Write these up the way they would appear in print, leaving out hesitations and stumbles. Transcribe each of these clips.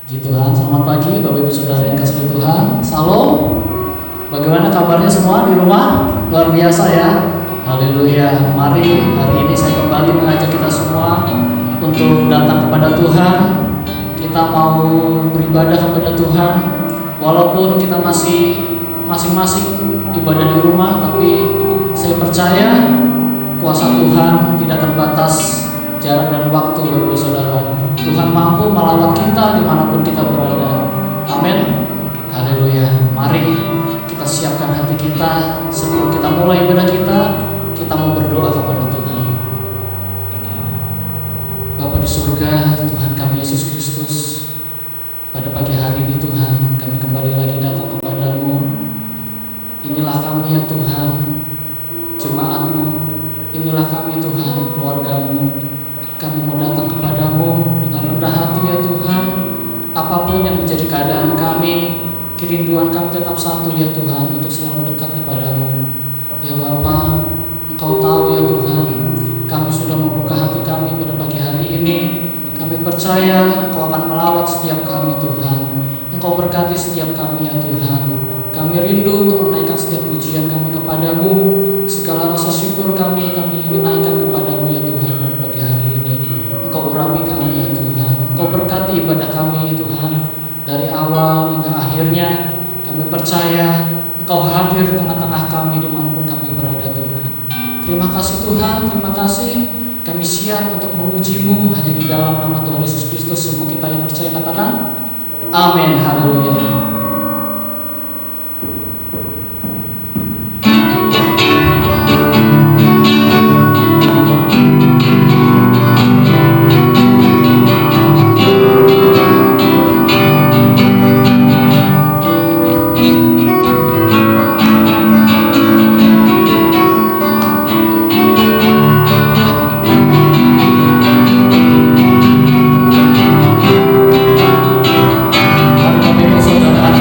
Puji Tuhan, selamat pagi Bapak Ibu Saudara yang kasih Tuhan. Salam. Bagaimana kabarnya semua di rumah? Luar biasa ya. Haleluya. Mari hari ini saya kembali mengajak kita semua untuk datang kepada Tuhan. Kita mau beribadah kepada Tuhan. Walaupun kita masih masing-masing ibadah di rumah, tapi saya percaya kuasa Tuhan tidak terbatas jarak dan waktu, Bapak Saudara. Tuhan mampu melawat kita dimanapun kita berada. Amin. Haleluya. Mari kita siapkan hati kita sebelum kita mulai ibadah kita mau berdoa kepada Tuhan. Bapa di surga, Tuhan kami Yesus Kristus, pada pagi hari ini Tuhan, kami kembali lagi datang kepadamu. Inilah kami ya Tuhan, jemaat-Mu. Inilah kami Tuhan, keluarga-Mu. Kami mau datang kepadamu dengan rendah hati ya Tuhan. Apapun yang menjadi keadaan kami, kerinduan kami tetap satu ya Tuhan, untuk selalu dekat kepadamu. Ya Bapa, Engkau tahu ya Tuhan, kami sudah membuka hati kami pada pagi hari ini. Kami percaya Engkau akan melawat setiap kami Tuhan. Engkau berkati setiap kami ya Tuhan. Kami rindu untuk menaikkan setiap pujian kami kepadamu. Segala rasa syukur kami ingin naikkan kepadamu ya Tuhan pada pagi hari ini. Engkau urapi kami ya Tuhan. Engkau berkati ibadah kami Tuhan. Dari awal hingga akhirnya kami percaya Engkau hadir di tengah-tengah kami dimanapun kami berada Tuhan. Terima kasih Tuhan, terima kasih. Kami siap untuk memuji-Mu hanya di dalam nama Tuhan Yesus Kristus. Semua kita yang percaya katakan amin. Haleluya. Saudara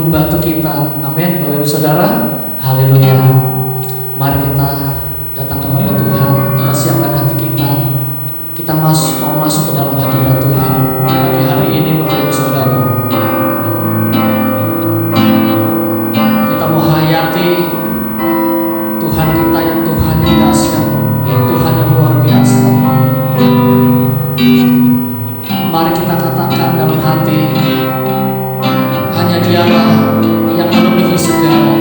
membantu kita. Amin, Bapak Ibu Saudara. Haleluya. Mari kita datang kepada Tuhan, kita siapkan hati kita. Kita mau masuk ke dalam hadirat Tuhan pagi hari ini, Bapak Ibu Saudara. Kita mau hayati Tuhan kita, yang Tuhan yang dahsyat, Tuhan yang luar biasa. Mari kita katakan dalam hati, hanya Dialah yang melebihi segala.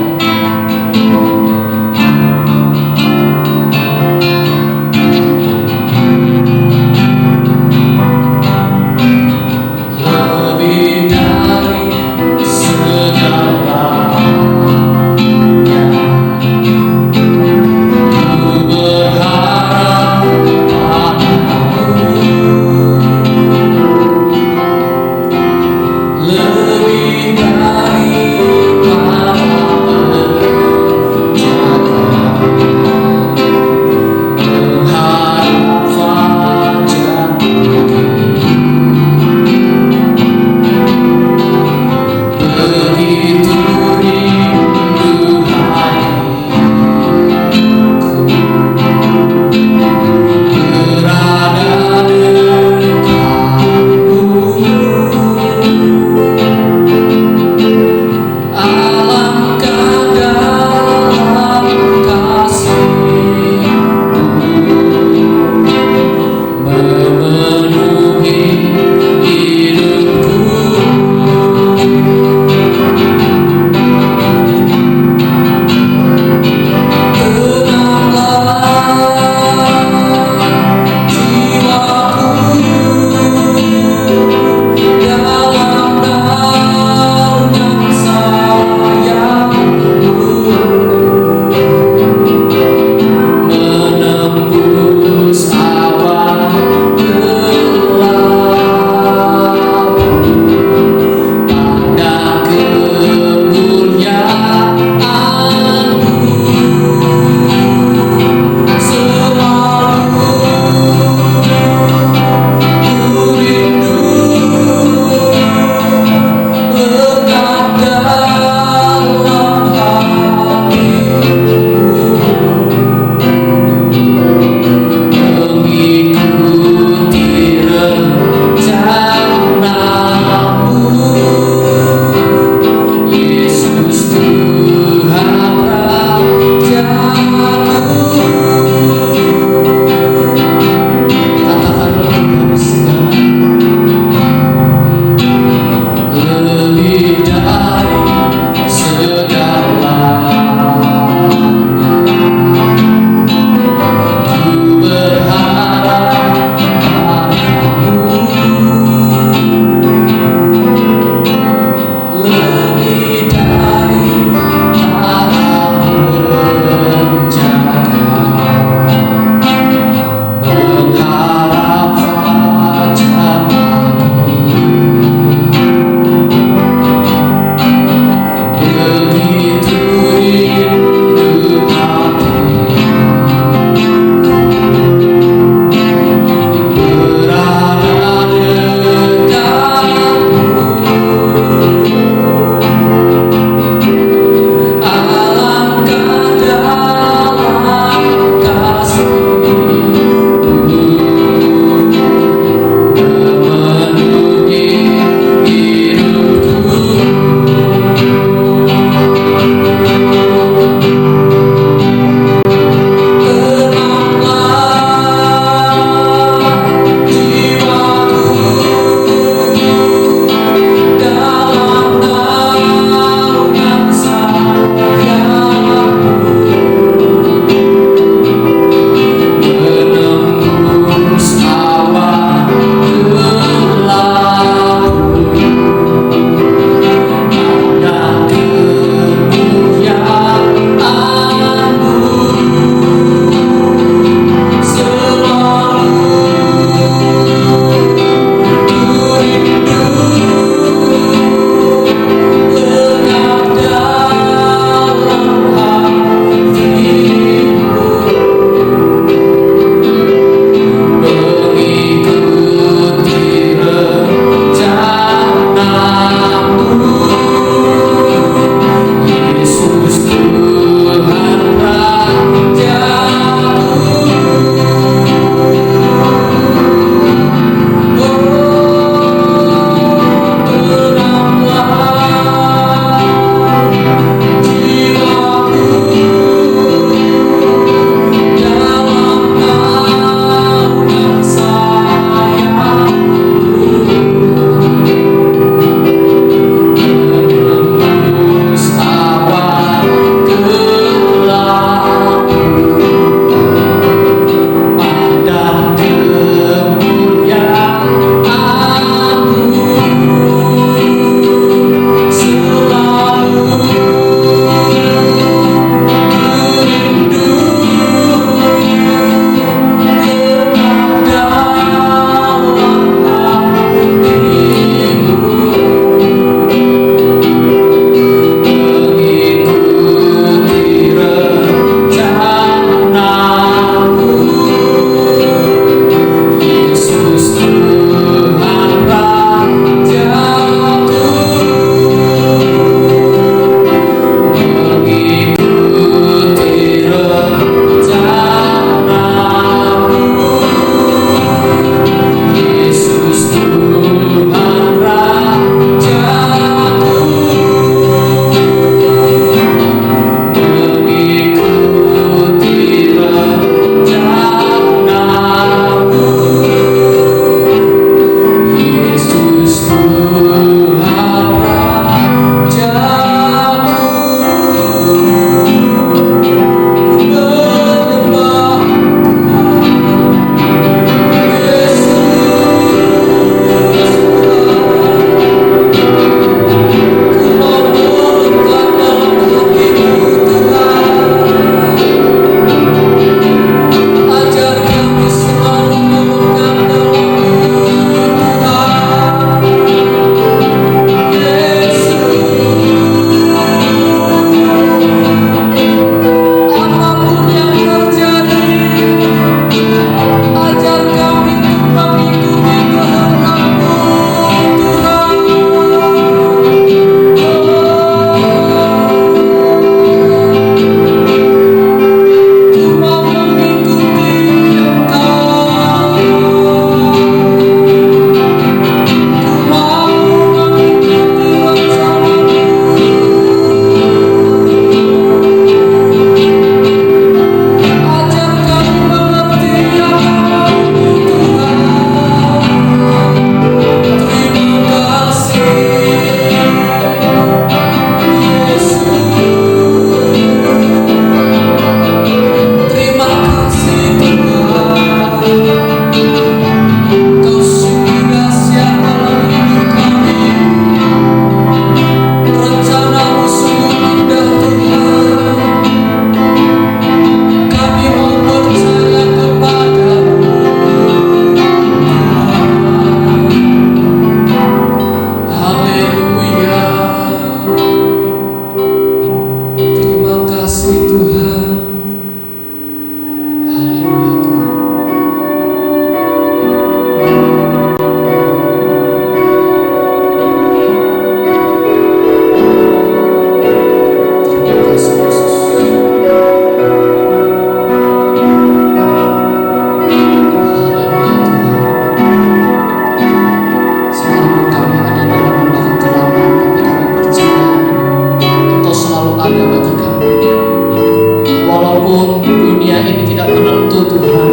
walaupun dunia ini tidak menentu Tuhan,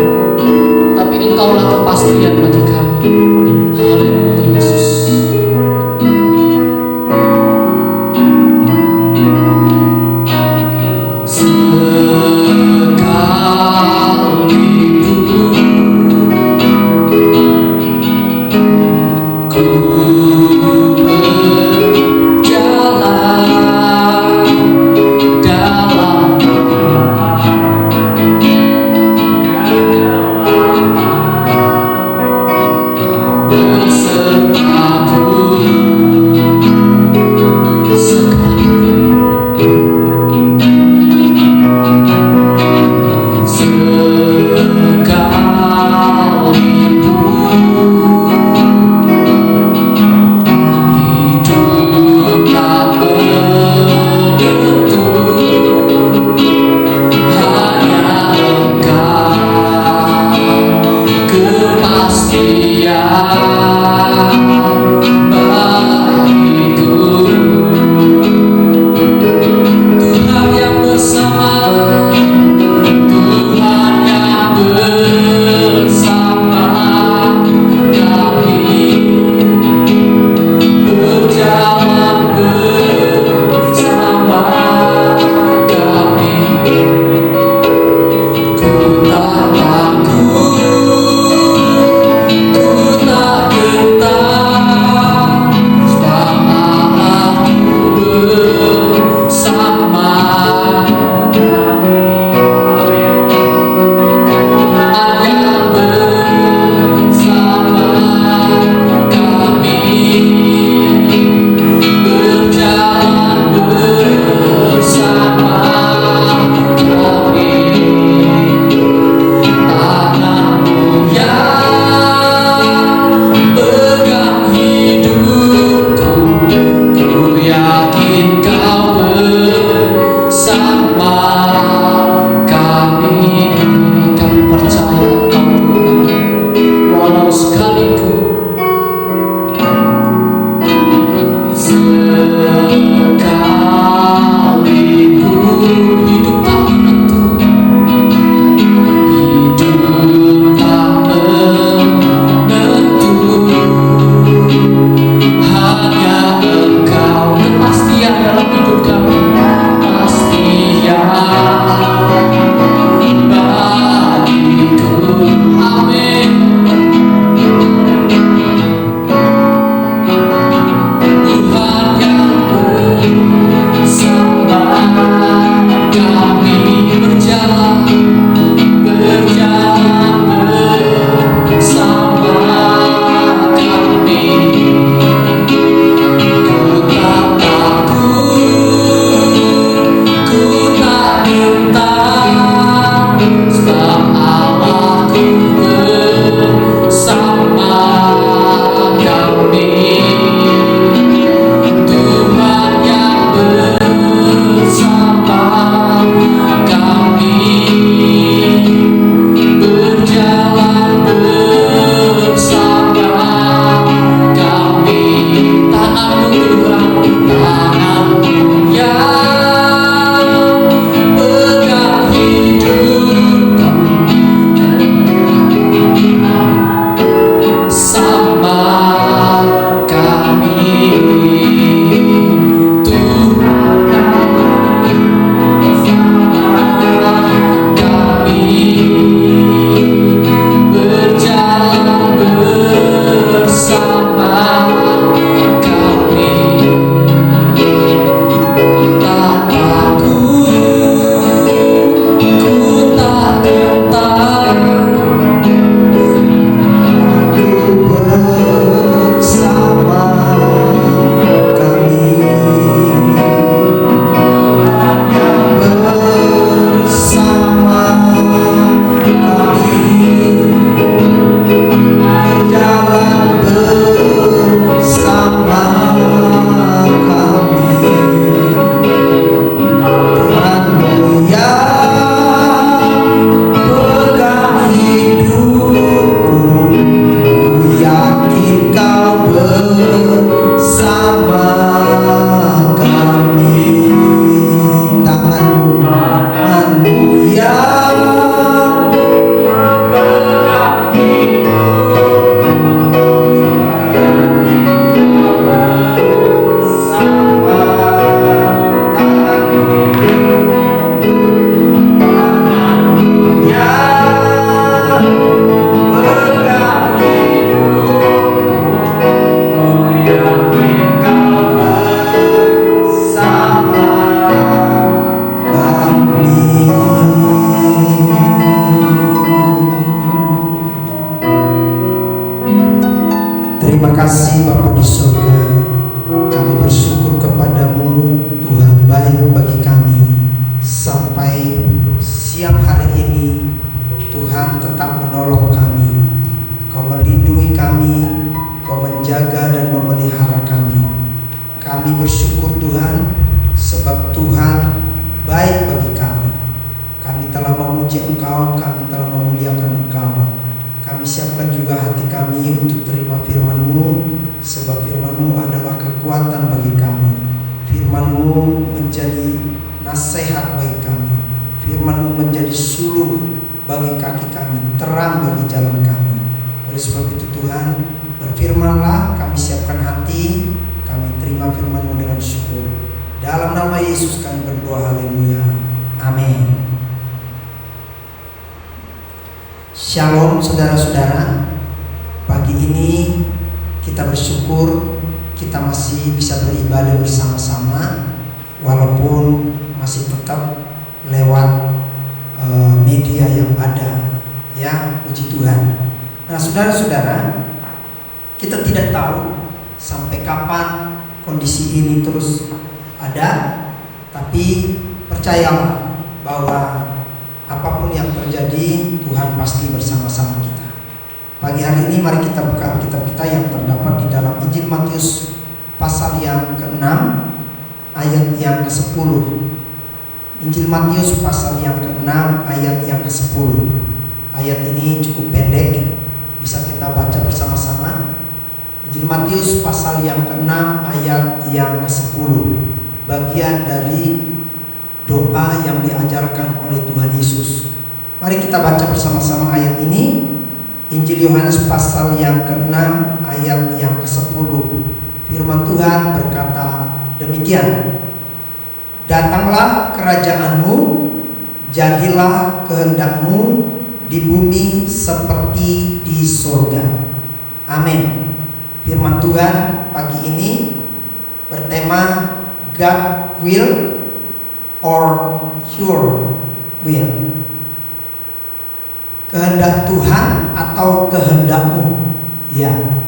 tapi Engkaulah kepastian bagi kami. Haleluya Yesus. Sekalipun tetap menolong kami. Kau melindungi kami, Kau menjaga dan memelihara kami. Kami bersyukur Tuhan, sebab Tuhan baik bagi kami. Kami telah memuji Engkau, kami telah memuliakan Engkau. Kami siapkan juga hati kami untuk terima firman-Mu, sebab firman-Mu adalah kekuatan bagi kami. Firman-Mu menjadi nasihat bagi kami. Firman-Mu menjadi suluh bagi kaki kami, terang bagi jalan kami. Oleh sebab itu Tuhan, berfirman-Lah, kami siapkan hati, kami terima firman-Mu dengan syukur. Dalam nama Yesus kami berdoa, haleluya, amin. Shalom saudara-saudara. Pagi ini kita bersyukur kita masih bisa beribadah bersama-sama, walaupun masih tetap lewat media yang ada, ya, puji Tuhan. Nah saudara-saudara, kita tidak tahu sampai kapan kondisi ini terus ada, tapi percayalah bahwa apapun yang terjadi, Tuhan pasti bersama-sama kita. Pagi hari ini mari kita buka Alkitab kita yang terdapat di dalam Injil Matius pasal yang ke-6 ayat yang ke-10. Injil Matius pasal yang ke-6 ayat yang ke-10. Ayat ini cukup pendek, bisa kita baca bersama-sama. Injil Matius pasal yang ke-6 ayat yang ke-10, bagian dari doa yang diajarkan oleh Tuhan Yesus. Mari kita baca bersama-sama ayat ini. Injil Yohanes pasal yang ke-6 ayat yang ke-10. Firman Tuhan berkata demikian. Datanglah kerajaan-Mu, jadilah kehendak-Mu di bumi seperti di surga. Amin. Firman Tuhan pagi ini bertema God will or your will. Kehendak Tuhan atau kehendak-Mu, ya.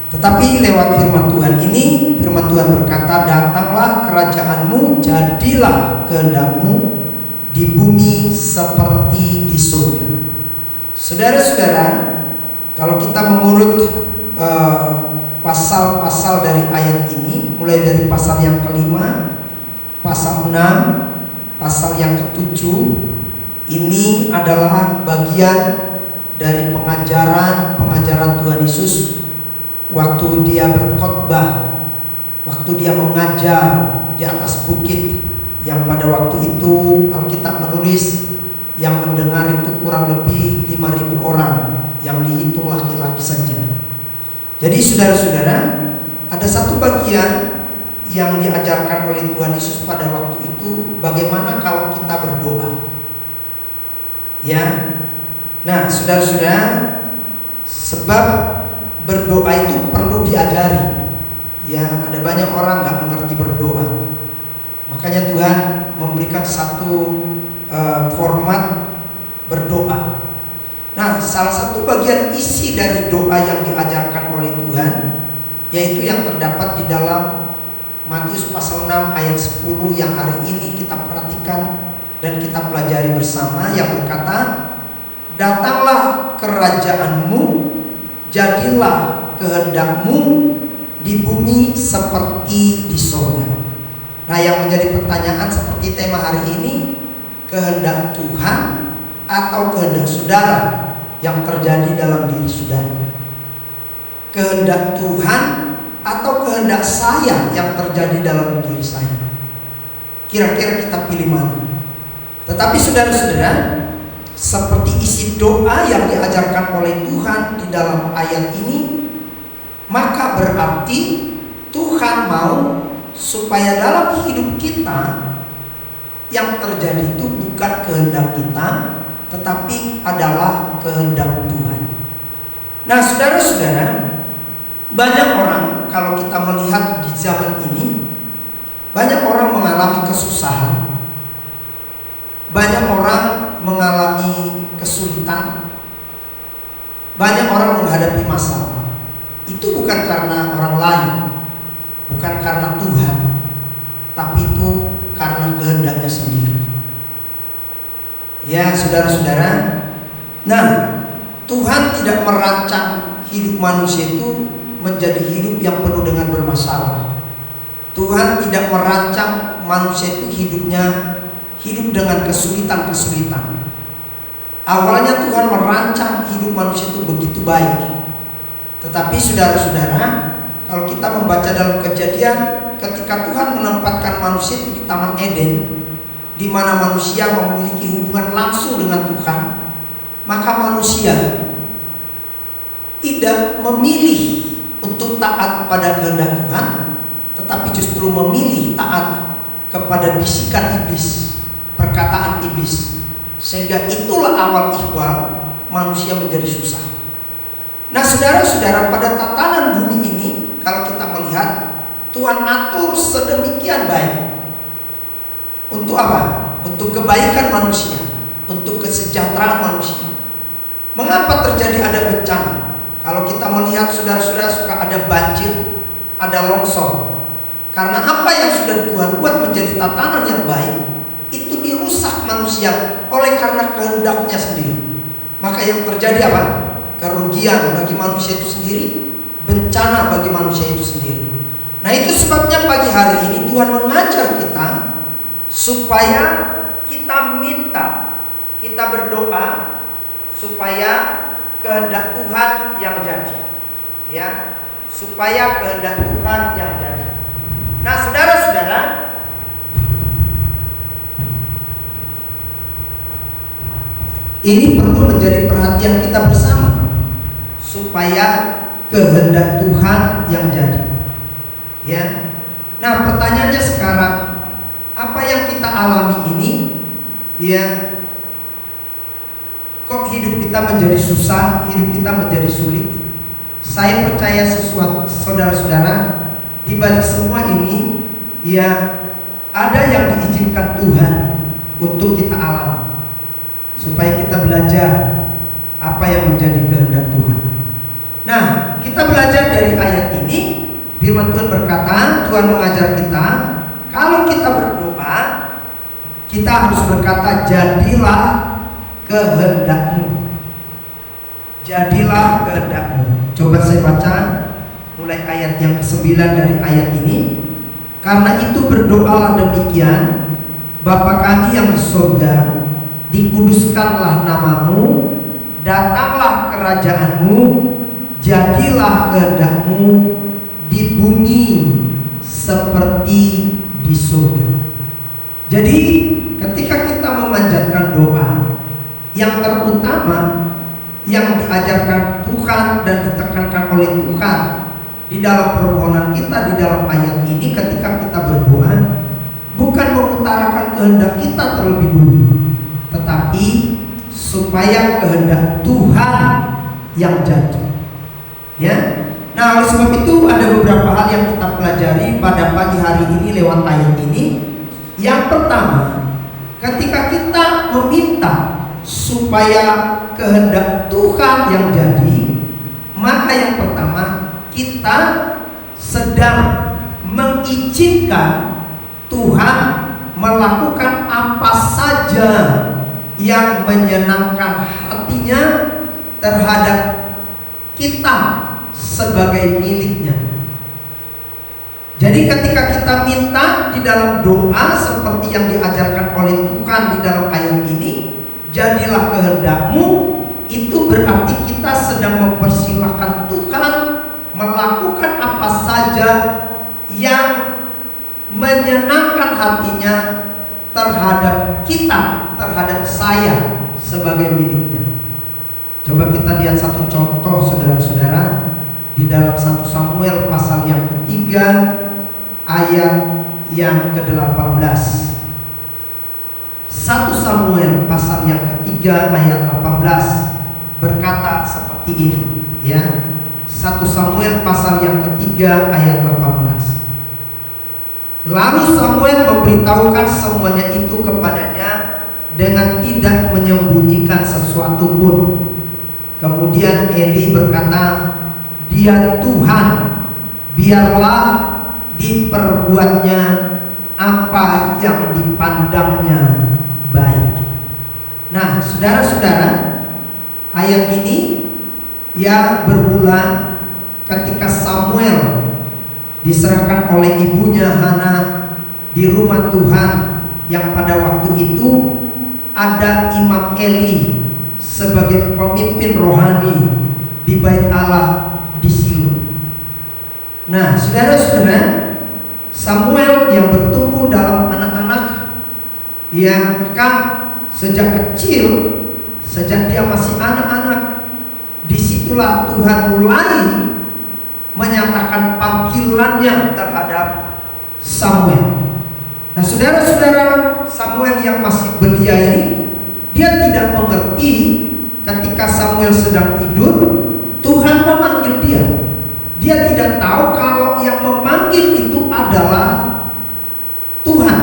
Tetapi lewat firman Tuhan ini, firman Tuhan berkata, datanglah kerajaan-Mu, jadilah kehendak-Mu di bumi seperti di surga. Saudara-saudara, kalau kita mengurut pasal-pasal dari ayat ini, mulai dari pasal yang ke-5, pasal 6, pasal yang ke-7, ini adalah bagian dari pengajaran Tuhan Yesus waktu Dia berkhotbah, waktu Dia mengajar di atas bukit, yang pada waktu itu Alkitab menulis yang mendengar itu kurang lebih 5.000 orang, yang dihitung laki-laki saja. Jadi saudara-saudara, ada satu bagian yang diajarkan oleh Tuhan Yesus pada waktu itu, bagaimana kalau kita berdoa, ya. Nah saudara-saudara, sebab berdoa itu perlu diajari, ya. Ada banyak orang gak mengerti berdoa, makanya Tuhan memberikan satu format berdoa. Nah, salah satu bagian isi dari doa yang diajarkan oleh Tuhan, yaitu yang terdapat di dalam Matius pasal 6 ayat 10 yang hari ini kita perhatikan dan kita pelajari bersama, yang berkata, datanglah kerajaan-Mu, jadilah kehendak-Mu di bumi seperti di surga. Nah, yang menjadi pertanyaan seperti tema hari ini, kehendak Tuhan atau kehendak saudara yang terjadi dalam diri saudara? Kehendak Tuhan atau kehendak saya yang terjadi dalam diri saya? Kira-kira kita pilih mana? Tetapi saudara-saudara, seperti isi doa yang diajarkan oleh Tuhan di dalam ayat ini, maka berarti Tuhan mau supaya dalam hidup kita yang terjadi itu bukan kehendak kita, tetapi adalah kehendak Tuhan. Nah saudara-saudara, banyak orang, kalau kita melihat di zaman ini, banyak orang mengalami kesusahan, banyak orang mengalami kesulitan, banyak orang menghadapi masalah. Itu bukan karena orang lain, bukan karena Tuhan, tapi itu karena kehendaknya sendiri. Ya saudara-saudara, nah Tuhan tidak merancang hidup manusia itu menjadi hidup yang penuh dengan bermasalah. Tuhan tidak merancang manusia itu hidupnya hidup dengan kesulitan-kesulitan. Awalnya Tuhan merancang hidup manusia itu begitu baik. Tetapi saudara-saudara, kalau kita membaca dalam Kejadian, ketika Tuhan menempatkan manusia itu di Taman Eden, di mana manusia memiliki hubungan langsung dengan Tuhan, maka manusia tidak memilih untuk taat pada kehendak Tuhan, tetapi justru memilih taat kepada bisikan iblis, perkataan iblis. Sehingga itulah awal ihwal manusia menjadi susah. Nah saudara-saudara, pada tatanan bumi ini, kalau kita melihat, Tuhan atur sedemikian baik. Untuk apa? Untuk kebaikan manusia, untuk kesejahteraan manusia. Mengapa terjadi ada bencana? Kalau kita melihat saudara-saudara, suka ada banjir, ada longsor. Karena apa yang sudah Tuhan buat menjadi tatanan yang baik, itu dirusak manusia oleh karena kehendaknya sendiri. Maka yang terjadi apa? Kerugian bagi manusia itu sendiri, bencana bagi manusia itu sendiri. Nah itu sebabnya pagi hari ini Tuhan mengajar kita supaya kita minta, kita berdoa supaya kehendak Tuhan yang jadi, ya, supaya kehendak Tuhan yang jadi. Nah saudara-saudara, ini perlu menjadi perhatian kita bersama, supaya kehendak Tuhan yang jadi, ya. Nah pertanyaannya sekarang, apa yang kita alami ini, ya, kok hidup kita menjadi susah, hidup kita menjadi sulit? Saya percaya sesuatu, saudara-saudara, di balik semua ini, ya, ada yang diizinkan Tuhan untuk kita alami, supaya kita belajar apa yang menjadi kehendak Tuhan. Nah, kita belajar dari ayat ini. Firman Tuhan berkata, Tuhan mengajar kita, kalau kita berdoa, kita harus berkata, jadilah kehendakmu. Jadilah kehendakmu. Coba saya baca mulai ayat yang ke-9 dari ayat ini. Karena itu berdoalah demikian, Bapa kami yang di surga, dikuduskanlah namamu, datanglah kerajaanmu, jadilah kehendakmu di bumi seperti di surga. Jadi ketika kita memanjatkan doa, yang terutama yang diajarkan Tuhan dan ditekankan oleh Tuhan di dalam permohonan kita di dalam ayat ini, ketika kita berdoa, bukan mengutarakan kehendak kita terlebih dulu, tetapi supaya kehendak Tuhan yang jadi, ya. Nah oleh sebab itu ada beberapa hal yang kita pelajari pada pagi hari ini lewat ayat ini. Yang pertama, ketika kita meminta supaya kehendak Tuhan yang jadi, maka yang pertama kita sedang mengizinkan Tuhan melakukan apa saja yang menyenangkan hatinya terhadap kita sebagai miliknya. Jadi ketika kita minta di dalam doa seperti yang diajarkan oleh Tuhan di dalam ayat ini, jadilah kehendakmu, itu berarti kita sedang mempersilahkan Tuhan melakukan apa saja yang menyenangkan hatinya terhadap kita, terhadap saya sebagai miliknya. Coba kita lihat satu contoh saudara-saudara di dalam 1 Samuel pasal yang ketiga ayat yang ke-18. 1 Samuel pasal yang ketiga ayat 18 berkata seperti ini, ya. 1 Samuel pasal yang ketiga ayat 18. Lalu Samuel memberitahukan semuanya itu kepadanya dengan tidak menyembunyikan sesuatu pun. Kemudian Eli berkata, dia Tuhan, biarlah diperbuatnya apa yang dipandangnya baik. Nah saudara-saudara, ayat ini yang bermula ketika Samuel diserahkan oleh ibunya Hana di rumah Tuhan, yang pada waktu itu ada Imam Eli sebagai pemimpin rohani di Bait Allah di Silo. Nah, saudara-saudara, Samuel yang bertumbuh dalam anak-anak, yang maka sejak kecil, sejak dia masih anak-anak, disitulah Tuhan mulai menyatakan panggilannya terhadap Samuel. Nah, saudara-saudara, Samuel yang masih belia ini, dia tidak mengerti ketika Samuel sedang tidur, Tuhan memanggil dia. Dia tidak tahu kalau yang memanggil itu adalah Tuhan.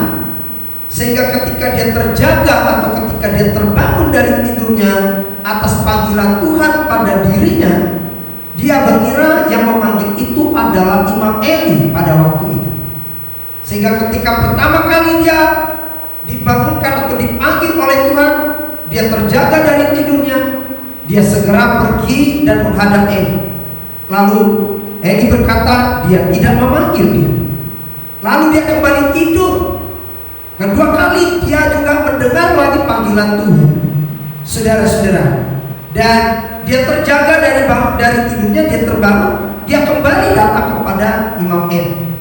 Sehingga ketika dia terjaga atau ketika dia terbangun dari tidurnya atas panggilan Tuhan pada dirinya, dia mengira yang memanggil itu adalah Imam Eli pada waktu itu. Sehingga ketika pertama kali dia dibangunkan atau dipanggil oleh Tuhan, dia terjaga dari tidurnya, dia segera pergi dan menghadap Eli. Lalu Eli berkata dia tidak memanggil dia. Lalu dia kembali tidur. Kedua kali dia juga mendengar lagi panggilan Tuhan, saudara-saudara. Dan dia terjaga dari tidurnya, dia terbangun, dia kembali datang kepada Imam Eli.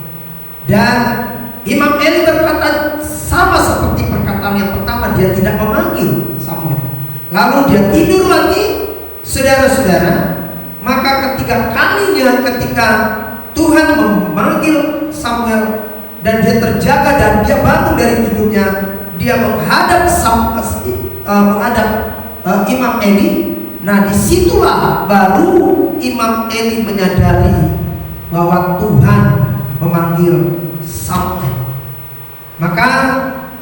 Dan Imam Eli berkata sama seperti perkataan yang pertama, dia tidak memanggil Samuel. Lalu dia tidur lagi, saudara-saudara. Maka ketiga kalinya ketika Tuhan memanggil Samuel dan dia terjaga dan dia bangun dari tidurnya, dia menghadap Imam Eli. Nah, disitulah baru Imam Eli menyadari bahwa Tuhan memanggil Samuel. Maka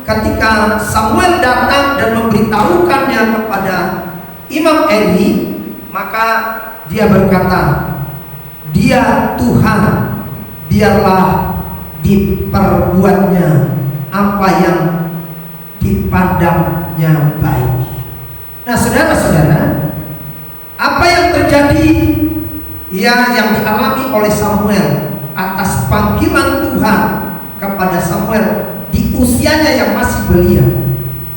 ketika Samuel datang dan memberitahukannya kepada Imam Eli, maka dia berkata, dia Tuhan, biarlah diperbuatnya apa yang dipandangnya baik. Nah, saudara-saudara, apa yang terjadi yang dialami oleh Samuel atas panggilan Tuhan kepada Samuel di usianya yang masih belia,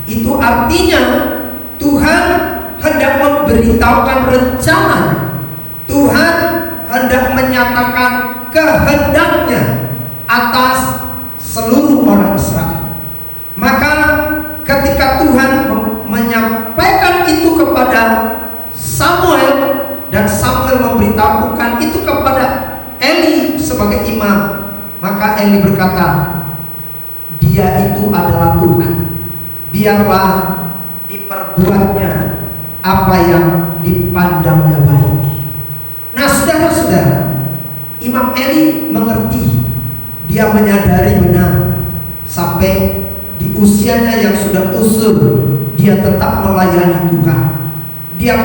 itu artinya Tuhan hendak memberitahukan rencana. Tuhan hendak menyatakan kehendaknya atas seluruh orang Israel. Maka ketika Tuhan menyampaikan itu kepada Samuel dan Samuel memberitahukan itu kepada Eli sebagai imam, maka Eli berkata, dia itu adalah Tuhan, biarlah diperbuatnya apa yang dipandangnya baik. Nah, saudara-saudara, Imam Eli mengerti, dia menyadari benar sampai di usianya yang sudah usul, dia tetap melayani Tuhan. Dia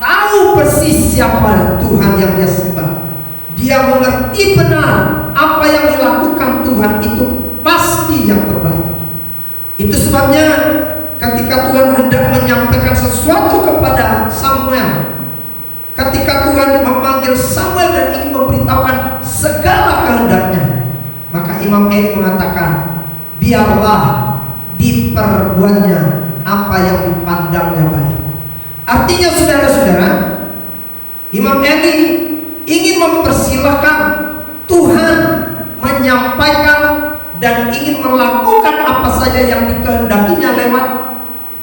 tahu persis siapa Tuhan yang dia sembah. Dia mengerti benar apa yang dilakukan Tuhan itu pasti yang terbaik. Itu sebabnya ketika Tuhan hendak menyampaikan sesuatu kepada Samuel, ketika Tuhan memanggil Samuel dan ingin memberitahukan segala kehendaknya, maka Imam Eli mengatakan, biarlah diperbuatnya apa yang dipandangnya baik. Artinya, saudara-saudara, Imam Eli ingin mempersilahkan Tuhan menyampaikan dan ingin melakukan apa saja yang dikehendakinya lewat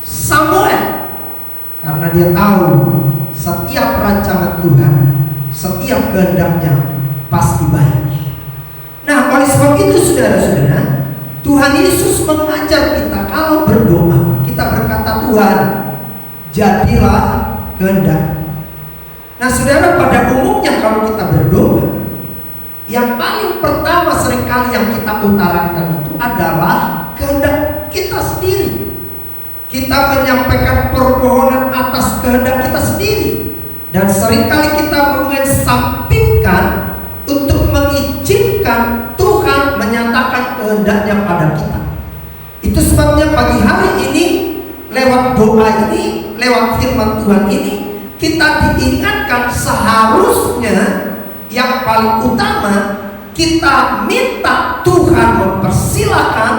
Samuel, karena dia tahu setiap rancangan Tuhan, setiap kehendaknya pasti baik. Nah, oleh sebab itu saudara-saudara, Tuhan Yesus mengajar kita kalau berdoa, kita berkata, Tuhan, jadilah kehendak. Nah, saudara, pada umumnya kalau kita berdoa, yang paling pertama seringkali yang kita utarakan itu adalah kehendak kita sendiri. Kita menyampaikan permohonan atas kehendak kita sendiri, dan seringkali kita mengesampingkan untuk mengizinkan Tuhan menyatakan kehendaknya pada kita. Itu sebabnya pagi hari ini lewat doa ini, lewat firman Tuhan ini, kita diingatkan seharusnya yang paling utama kita minta Tuhan mempersilahkan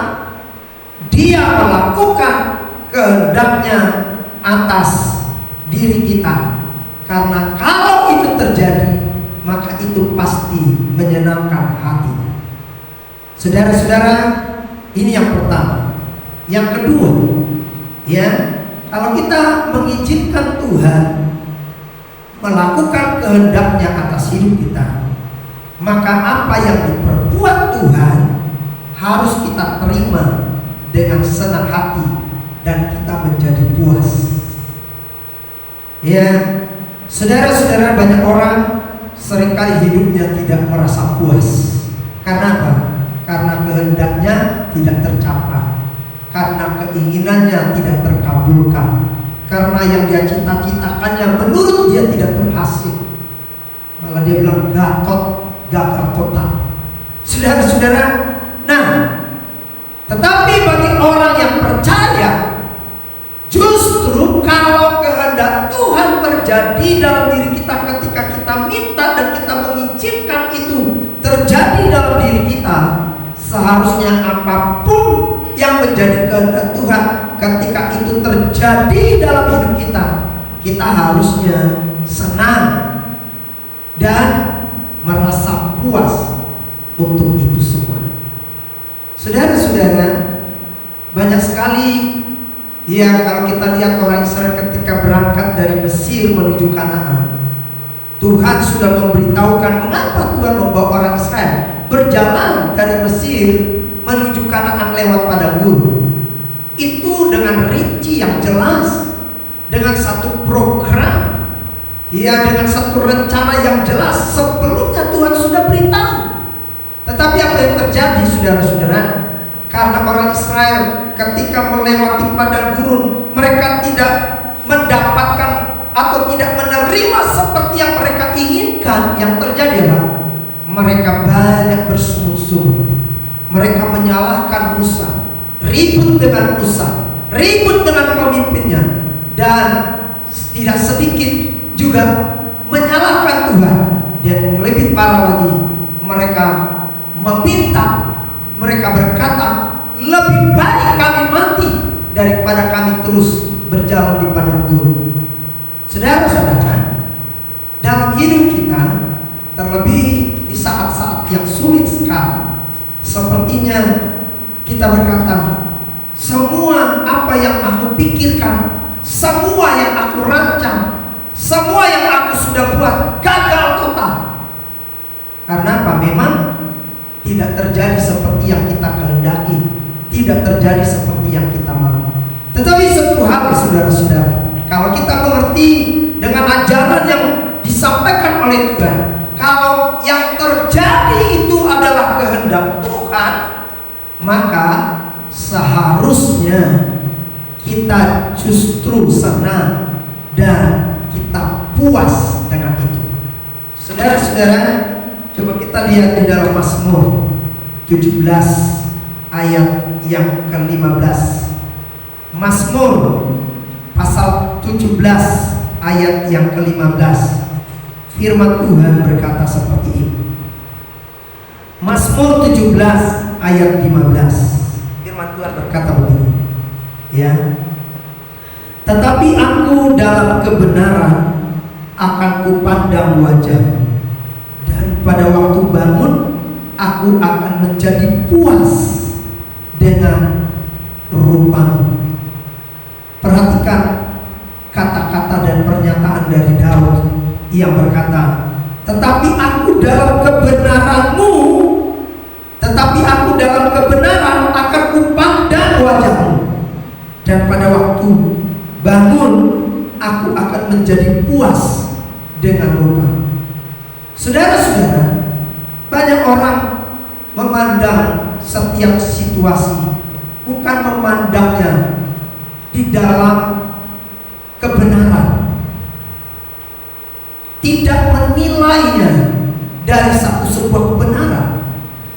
Dia melakukan kehendaknya atas diri kita. Karena kalau itu terjadi, maka itu pasti menyenangkan hati. Saudara-saudara, ini yang pertama. Yang kedua, ya, kalau kita mengizinkan Tuhan melakukan kehendaknya atas hidup kita, maka apa yang diperbuat Tuhan harus kita terima dengan senang hati dan kita menjadi puas. Ya, saudara-saudara, banyak orang seringkali hidupnya tidak merasa puas. Karena apa? Karena kehendaknya tidak tercapai, karena keinginannya tidak terkabulkan, karena yang dia cita-citakannya menurut dia tidak berhasil. Malah dia bilang gagal total. Saudara-saudara, nah, tetapi bagi orang yang percaya, justru kalau kehendak Tuhan terjadi dalam diri kita ketika kita minta dan kita mengizinkan itu terjadi dalam diri kita, seharusnya apapun yang menjadi kehendak Tuhan ketika itu terjadi dalam hidup kita, kita harusnya senang dan merasa puas untuk itu semua. Saudara-saudara, banyak sekali ya, kalau kita lihat orang Israel ketika berangkat dari Mesir menuju Kanaan, Tuhan sudah memberitahukan mengapa Tuhan membawa orang Israel berjalan dari Mesir menuju Kanaan lewat padang gurun. Itu dengan rinci yang jelas, dengan satu program, ya, dengan satu rencana yang jelas. Sebelumnya Tuhan sudah beritahu. Tetapi apa yang terjadi, saudara-saudara? Karena orang Israel ketika melewati padang gurun, mereka tidak mendapatkan atau tidak menerima seperti yang mereka inginkan. Yang terjadi adalah mereka banyak bersungut-sungut. Mereka menyalahkan Musa, ribut dengan Musa, ribut dengan pemimpinnya, dan tidak sedikit juga menyalahkan Tuhan. Dan lebih parah lagi, mereka meminta, mereka berkata, lebih baik kami mati daripada kami terus berjalan di padang gurun. Saudara-saudara, dalam hidup kita, terlebih di saat-saat yang sulit sekarang, sepertinya kita berkata, semua apa yang aku pikirkan, semua yang aku rancang, semua yang aku sudah buat gagal total. Karena apa? Memang tidak terjadi seperti yang kita kehendaki, tidak terjadi seperti yang kita mau. Tetapi satu hal, saudara-saudara, kalau kita mengerti dengan ajaran yang disampaikan oleh Tuhan, kalau yang terjadi itu adalah kehendak Tuhan, maka seharusnya kita justru senang dan kita puas dengan itu. Saudara-saudara, coba kita lihat di dalam Mazmur 17 ayat yang ke-15. Mazmur pasal 17 ayat yang ke-15. Firman Tuhan berkata seperti ini. Mazmur 17 ayat 15. Firman Tuhan berkata begini, ya. Tetapi aku dalam kebenaran akan kupandang wajah, dan pada waktu bangun aku akan menjadi puas dengan rupamu. Perhatikan kata-kata dan pernyataan dari Daud yang berkata, tetapi aku dalam kebenaranmu, tetapi aku dalam kebenaran akan kupandang wajahmu, dan pada waktu bangun aku akan menjadi puas dengan rupamu. Saudara-saudara, banyak orang memandang setiap situasi bukan memandangnya di dalam kebenaran, tidak menilainya dari sebuah kebenaran.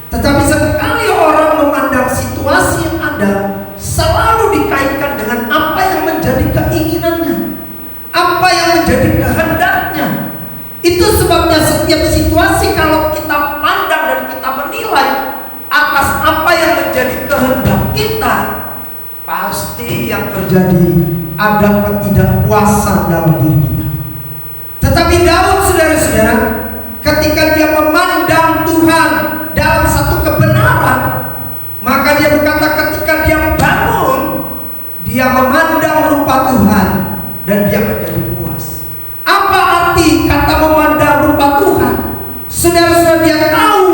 Tetapi sekali orang memandang situasi yang ada, selalu dikaitkan dengan apa yang menjadi keinginannya, apa yang menjadi kehendaknya. Itu sebabnya setiap situasi kalau kita pandang dan kita menilai atas apa yang menjadi kehendak kita, pasti yang terjadi ada ketidakpuasan dalam diri kita. Tetapi Daud, saudara-saudara, ketika dia memandang Tuhan dalam satu kebenaran, maka dia berkata ketika dia bangun, dia memandang rupa Tuhan dan dia menjadi puas. Apa arti kata memandang rupa Tuhan? Saudara-saudara, dia tahu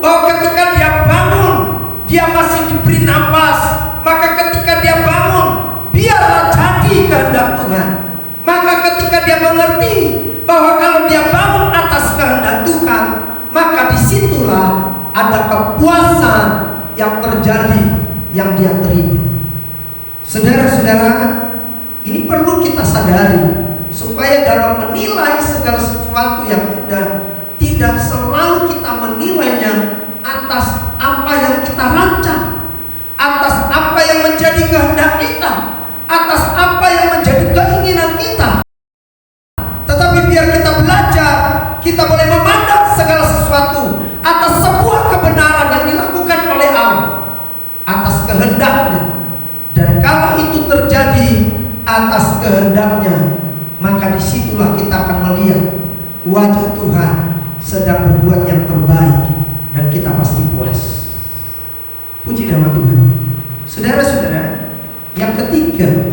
bahwa ketika dia bangun, dia masih diberi nafas. Maka ketika dia bangun, biarlah jadi kehendak Tuhan. Maka ketika dia mengerti bahwa kalau dia bangun atas kehendak Tuhan, maka disitulah ada kepuasan yang terjadi, yang dia terima. Saudara-saudara, ini perlu kita sadari supaya dalam menilai segala sesuatu yang ada, tidak selalu kita menilainya atas apa yang kita rancang, atas apa yang menjadi kehendak kita, atas apa yang menjadi keinginan kita. Tetapi biar kita belajar, kita boleh memandang segala sesuatu atas sebuah kebenaran yang dilakukan oleh Allah, atas kehendaknya. Dan kalau itu terjadi atas kehendaknya, maka disitulah kita akan melihat wajah Tuhan sedang berbuat yang terbaik, dan kita pasti puas. Puji nama Tuhan. Saudara-saudara, yang ketiga,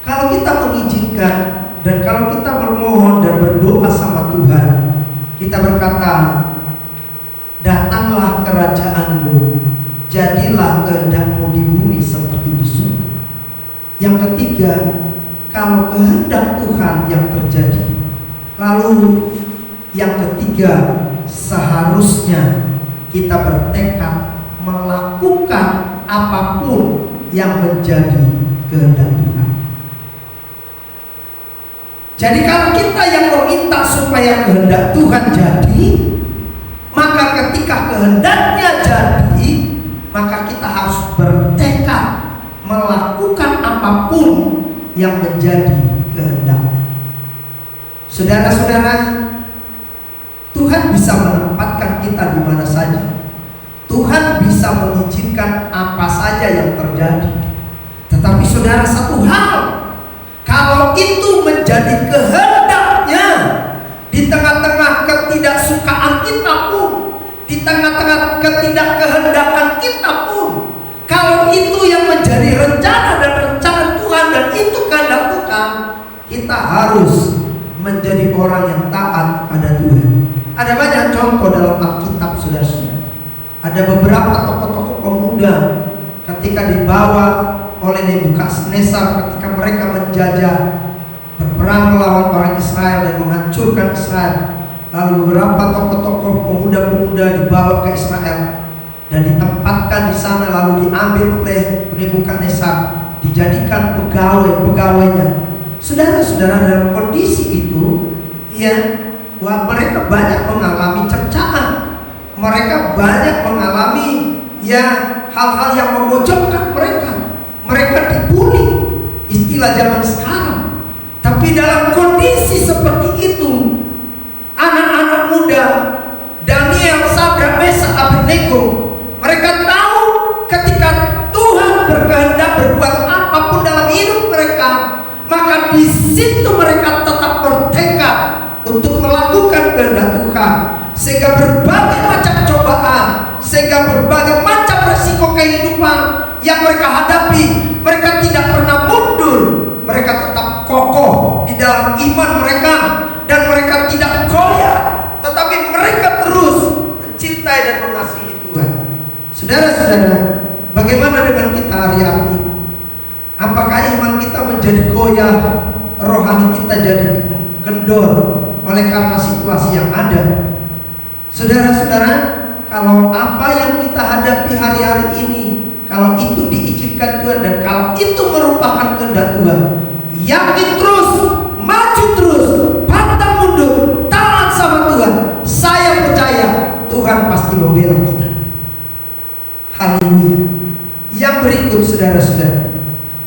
kalau kita mengizinkan dan kalau kita bermohon dan berdoa sama Tuhan, kita berkata, datanglah kerajaan-Mu, jadilah kehendak-Mu di bumi seperti di surga. Yang ketiga, kalau kehendak Tuhan yang terjadi. Lalu yang ketiga, seharusnya kita bertekad melakukan apapun yang menjadi kehendak Tuhan. Jadi kalau kita yang meminta supaya kehendak Tuhan jadi, maka ketika kehendaknya jadi, maka kita harus bertekad melakukan apapun yang menjadi kehendak. Saudara-saudara, Tuhan bisa menempatkan kita di mana saja. Tuhan bisa mengizinkan apa saja yang terjadi. Tetapi saudara, satu hal, kalau itu menjadi kehendaknya, di tengah-tengah ketidaksukaan kita pun, di tengah-tengah ketidakkehendakan kita pun, kalau itu yang menjadi rencana dan rencana Tuhan dan itu kehendak Tuhan, kita harus menjadi orang yang taat pada Tuhan. Ada banyak contoh dalam Alkitab, saudara-saudara. Ada beberapa tokoh-tokoh pemuda ketika dibawa oleh Nebukadnezar, ketika mereka menjajah, berperang melawan orang Israel dan menghancurkan Israel. Lalu beberapa tokoh-tokoh pemuda-pemuda dibawa ke Israel dan ditempatkan di sana, lalu diambil oleh Nebukadnezar, dijadikan pegawai-pegawainya. Saudara-saudara, dalam kondisi itu, mereka banyak mengalami cercaan, mereka banyak mengalami hal-hal yang memojokkan mereka. Mereka dibully, istilah zaman sekarang. Tapi dalam kondisi seperti itu, anak-anak muda Daniel, Sadrak, Mesak, Abednego, mereka tahu ketika Tuhan berkehendak berbuat apapun dalam hidup mereka, maka di situ mereka tetap bertekad untuk melakukan kehendak Tuhan, sehingga berbagai macam cobaan, sehingga berbagai macam resiko kehidupan yang mereka hadapi, mereka tidak pernah mundur, mereka tetap kokoh di dalam iman mereka, dan mereka tidak goyah, tetapi mereka terus mencintai dan mengasihi Tuhan. Saudara-saudara, bagaimana dengan kita hari ini? Apakah iman kita menjadi goyah, rohani kita jadi kendor oleh karena situasi yang ada? Saudara-saudara, kalau apa yang kita hadapi hari-hari ini, kalau itu diizinkan Tuhan dan kalau itu merupakan kehendak Tuhan, yakin terus, maju terus, pantang mundur, taat sama Tuhan. Saya percaya Tuhan pasti membela kita. Haleluya. Yang berikut, saudara-saudara,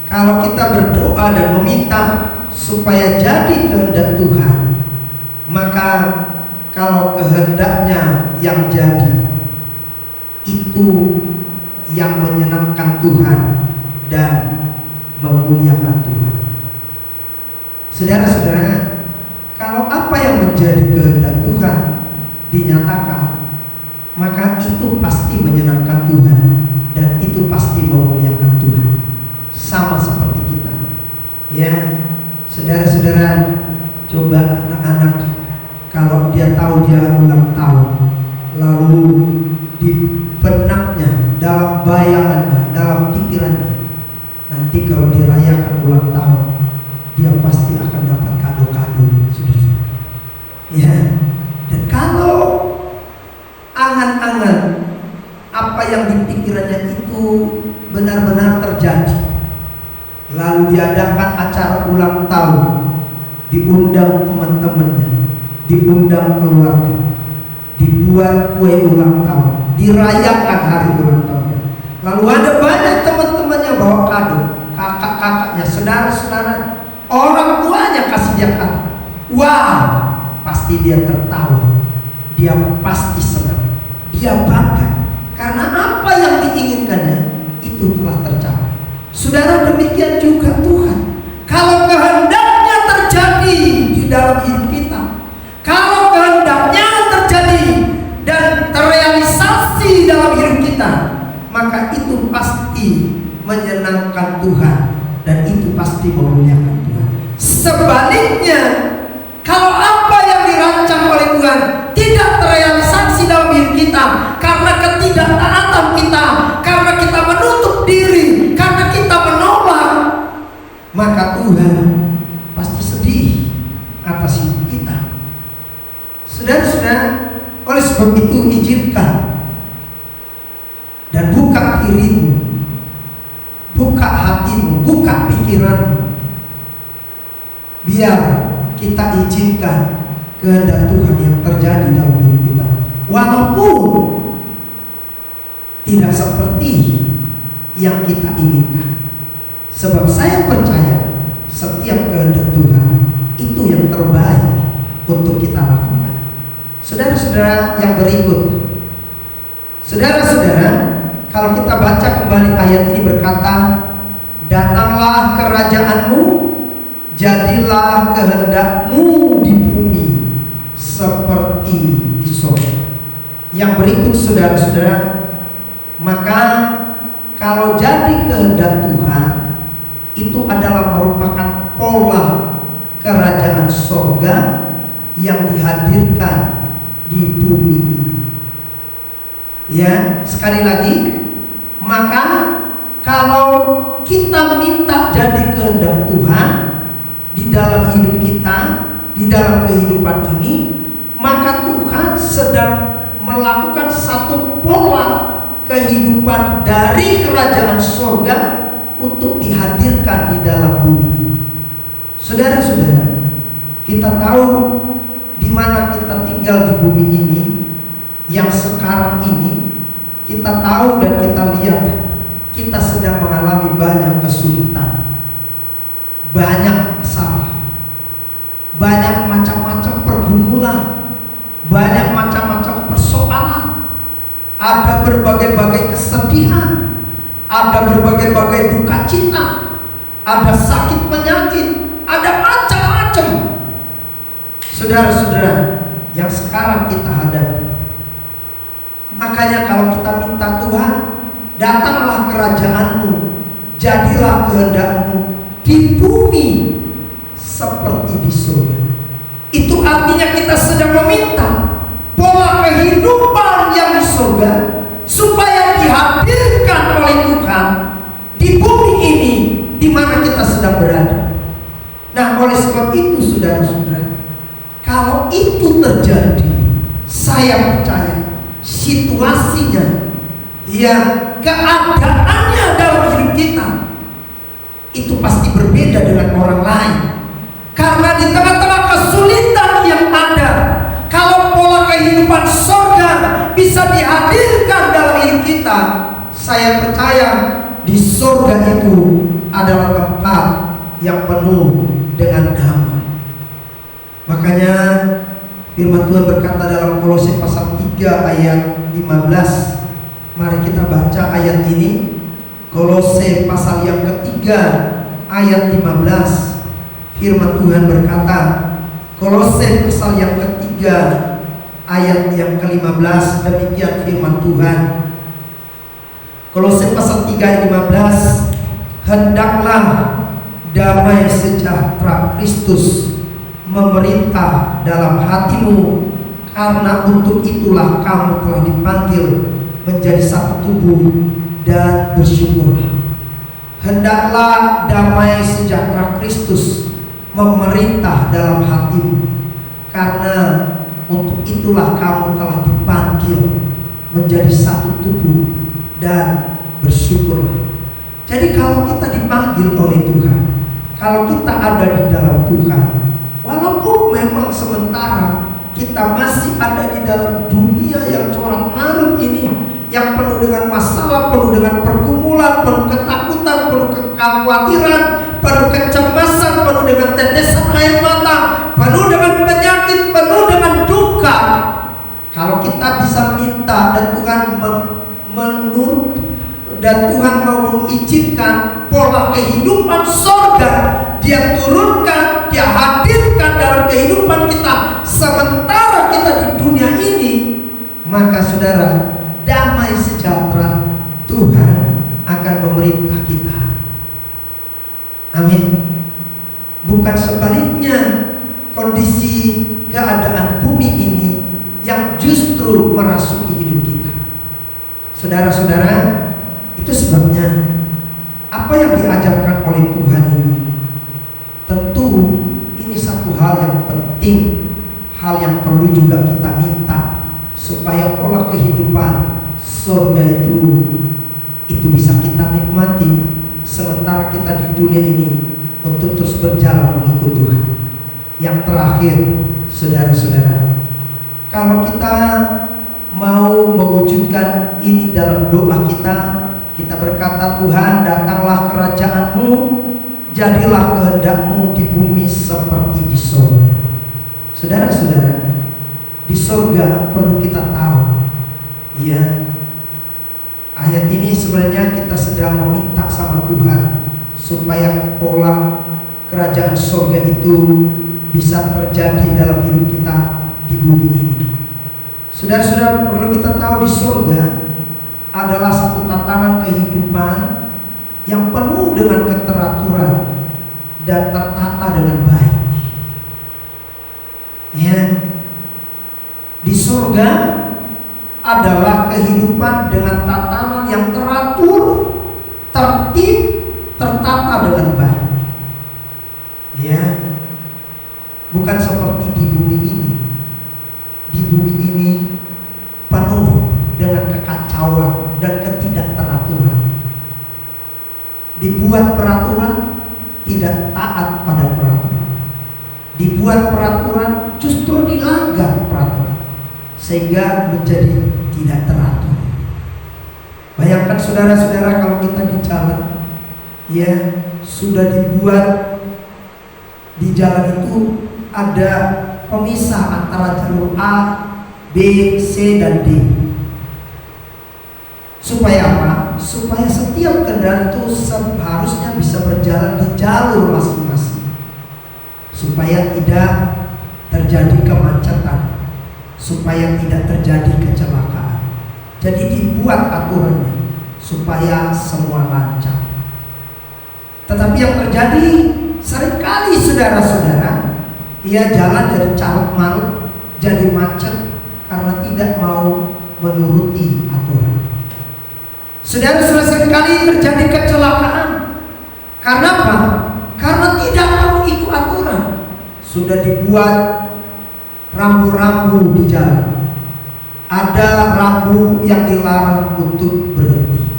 kalau kita berdoa dan meminta supaya jadi kehendak Tuhan, maka kalau kehendaknya yang jadi, itu yang menyenangkan Tuhan dan memuliakan Tuhan. Saudara-saudara, kalau apa yang menjadi kehendak Tuhan dinyatakan, maka itu pasti menyenangkan Tuhan dan itu pasti memuliakan Tuhan. Sama seperti kita, ya, saudara-saudara. Coba anak-anak, kalau dia tahu dia ulang tahun, lalu di benaknya, dalam bayangannya, dalam pikirannya, nanti kalau dirayakan ulang tahun, dia pasti akan dapat kado-kado, saudara. Ya, dan kalau angan-angan apa yang di pikirannya itu benar-benar terjadi, lalu diadakan acara ulang tahun, diundang teman-temannya, diundang keluarga, dibuat kue ulang tahun, dirayakan hari ulang tahunnya, lalu ada banyak teman-temannya bawa kado, kakak-kakaknya, saudara-saudara, orang tuanya kasih dia kado. Wah, pasti dia tertawa, dia pasti senang, dia bangga, karena apa yang diinginkannya itu telah tercapai. Saudara, demikian juga Tuhan. Kalau kehendaknya terjadi di dalam hidup kita, kalau kehendaknya terjadi dan terrealisasi dalam hidup kita, maka itu pasti menyenangkan Tuhan dan itu pasti memuliakan Tuhan. Sebaliknya, kalau apa yang dirancang oleh Tuhan tidak terrealisasi dalam hidup kita karena ketidaktaatan kita, karena kita menutup diri, karena kita menolak, maka Tuhan pasti sedih atas hidup kita. Saudara-saudara, oleh sebab itu izinkan dan buka dirimu, buka hatimu, buka pikiranmu, biar kita izinkan kehendak Tuhan yang terjadi dalam hidup kita, walaupun tidak seperti yang kita inginkan. Sebab saya percaya setiap kehendak Tuhan itu yang terbaik untuk kita lakukan. Saudara-saudara yang berikut, saudara-saudara, kalau kita baca kembali ayat ini berkata, datanglah kerajaanmu, jadilah kehendakmu di bumi seperti di surga. Yang berikut, saudara-saudara, maka kalau jadi kehendak Tuhan, itu adalah merupakan pola kerajaan surga yang dihadirkan di bumi ini. Ya, sekali lagi, maka kalau kita minta jadi kehendak Tuhan di dalam hidup kita, di dalam kehidupan ini, maka Tuhan sedang melakukan satu pola kehidupan dari kerajaan surga untuk dihadirkan di dalam bumi. Saudara-saudara, kita tahu di mana kita tinggal di bumi ini, yang sekarang ini kita tahu dan kita lihat, kita sedang mengalami banyak kesulitan, banyak masalah, banyak macam-macam pergumulan, banyak macam-macam persoalan. Ada berbagai-bagai kesedihan, ada berbagai-bagai duka cita, ada sakit penyakit, ada macam-macam, saudara-saudara, yang sekarang kita hadapi. Makanya kalau kita minta Tuhan, datanglah kerajaanmu, jadilah kehendakmu di bumi seperti di surga. Itu artinya kita sedang meminta pola kehidupan yang di surga supaya dihadirkan oleh Tuhan di bumi ini di mana kita sedang berada. Nah, oleh sebab itu saudara-saudara, kalau itu terjadi, saya percaya situasinya, ya keadaannya dalam hidup kita itu pasti berbeda dengan orang lain. Karena di tengah-tengah kesulitan yang ada, kalau pola kehidupan surga bisa dihadirkan dalam hidup kita, saya percaya di surga itu adalah tempat yang penuh dengan damai. Makanya firman Tuhan berkata dalam Kolose pasal 3 ayat 15. Mari kita baca ayat ini. Kolose pasal yang ketiga ayat 15. Firman Tuhan berkata, Kolose pasal yang ketiga ayat yang ke-15, demikian firman Tuhan. Kolose pasal 3 ayat 15, hendaklah damai sejahtera Kristus memerintah dalam hatimu, karena untuk itulah kamu telah dipanggil menjadi satu tubuh, dan bersyukurlah. Hendaklah damai sejahtera Kristus memerintah dalam hatimu, karena untuk itulah kamu telah dipanggil menjadi satu tubuh, dan bersyukurlah. Jadi kalau kita dipanggil oleh Tuhan, kalau kita ada di dalam Tuhan, walaupun memang sementara kita masih ada di dalam dunia yang corak-marut ini, yang penuh dengan masalah, penuh dengan pergumulan, penuh ketakutan, penuh kekhawatiran, penuh kecemasan, penuh dengan tetesan air mata, penuh dengan penyakit, penuh dengan duka. Kalau kita bisa minta dan Tuhan menurut, dan Tuhan mau mengizinkan pola kehidupan sorga, Dia turunkan, Dia hadirkan dalam kehidupan kita sementara kita di dunia ini, maka saudara, damai sejahtera Tuhan akan memerintah kita. Amin. Bukan sebaliknya, kondisi keadaan bumi ini yang justru merasuki hidup kita. Saudara-saudara, itu sebabnya apa yang diajarkan oleh Tuhan ini, tentu ini satu hal yang penting, hal yang perlu juga kita minta, supaya pola kehidupan surga itu bisa kita nikmati sementara kita di dunia ini, untuk terus berjalan mengikut Tuhan. Yang terakhir, saudara-saudara, kalau kita mau mewujudkan ini dalam doa kita berkata, Tuhan, datanglah kerajaan-Mu, jadilah kehendak-Mu di bumi seperti di surga. Saudara-saudara, di surga perlu kita tahu, ya, ayat ini sebenarnya kita sedang meminta sama Tuhan supaya pola kerajaan surga itu bisa terjadi dalam hidup kita di bumi ini. Saudara-saudara, perlu kita tahu di surga adalah satu tatanan kehidupan yang penuh dengan keteraturan dan tertata dengan baik. Ya, di surga adalah kehidupan dengan tatanan yang teratur, tertib, tertata dengan baik. Ya, bukan seperti di bumi ini. Di bumi ini penuh dengan kekacauan dan ketidakteraturan. Dibuat peraturan, tidak taat pada peraturan. Dibuat peraturan, justru dilanggar peraturan, sehingga menjadi tidak teratur. Bayangkan saudara-saudara, kalau kita di jalan, ya, sudah dibuat di jalan itu ada pemisah antara jalur A, B, C, dan D. Supaya apa? Supaya setiap kendaraan itu seharusnya bisa berjalan di jalur masing-masing, supaya tidak terjadi kemacetan, supaya tidak terjadi kecelakaan. Jadi dibuat aturannya supaya semua lancar. Tetapi yang terjadi seringkali, saudara-saudara, ia jalan jadi carut-marut, jadi macet karena tidak mau menuruti aturan. Saudara-saudara, seringkali terjadi kecelakaan. Karena apa? Karena tidak mau ikut aturan. Sudah dibuat rambu-rambu di jalan. Ada rambu yang dilarang untuk berhenti.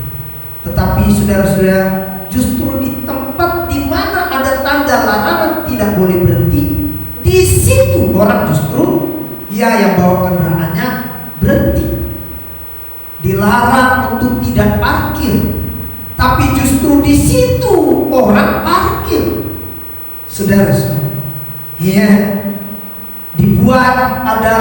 Tetapi saudara-saudara, justru di tempat di mana ada tanda larangan tidak boleh berhenti, di situ orang justru yang bawa kendaraannya berhenti. Dilarang untuk tidak parkir, tapi justru di situ orang parkir. Saudara, ya, dibuat ada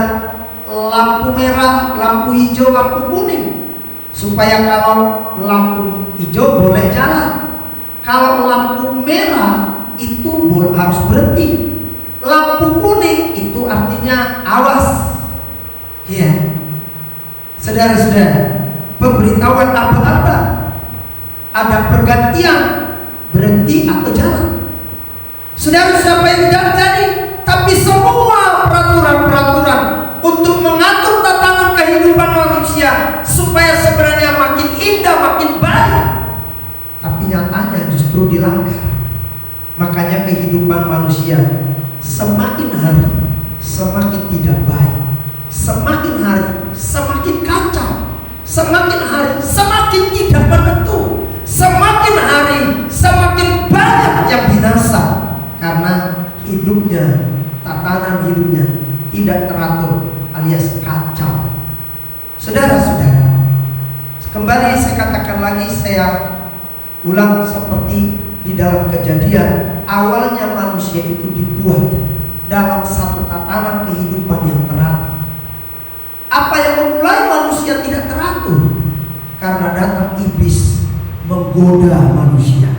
lampu merah, lampu hijau, lampu kuning, supaya kalau lampu hijau boleh jalan, kalau lampu merah itu harus berhenti, lampu kuning itu artinya awas. Ya, saudara-saudara, pemberitahuan apa-apa, ada pergantian, berhenti atau jalan. Saudara, siapa yang tidak terjadi? Tapi semua peraturan-peraturan untuk mengatur tatanan kehidupan manusia supaya sebenarnya makin indah, makin baik, tapi nyatanya justru dilanggar. Makanya kehidupan manusia semakin hari semakin tidak baik, semakin hari semakin kacau, semakin hari semakin tidak menentu, semakin hari semakin banyak yang binasa karena hidupnya, tatanan hidupnya tidak teratur alias kacau. Saudara-saudara, kembali saya katakan lagi, saya ulang seperti di dalam Kejadian, awalnya manusia itu dibuat dalam satu tatanan kehidupan yang teratur. Apa yang memulai manusia tidak teratur? Karena datang iblis menggoda manusia.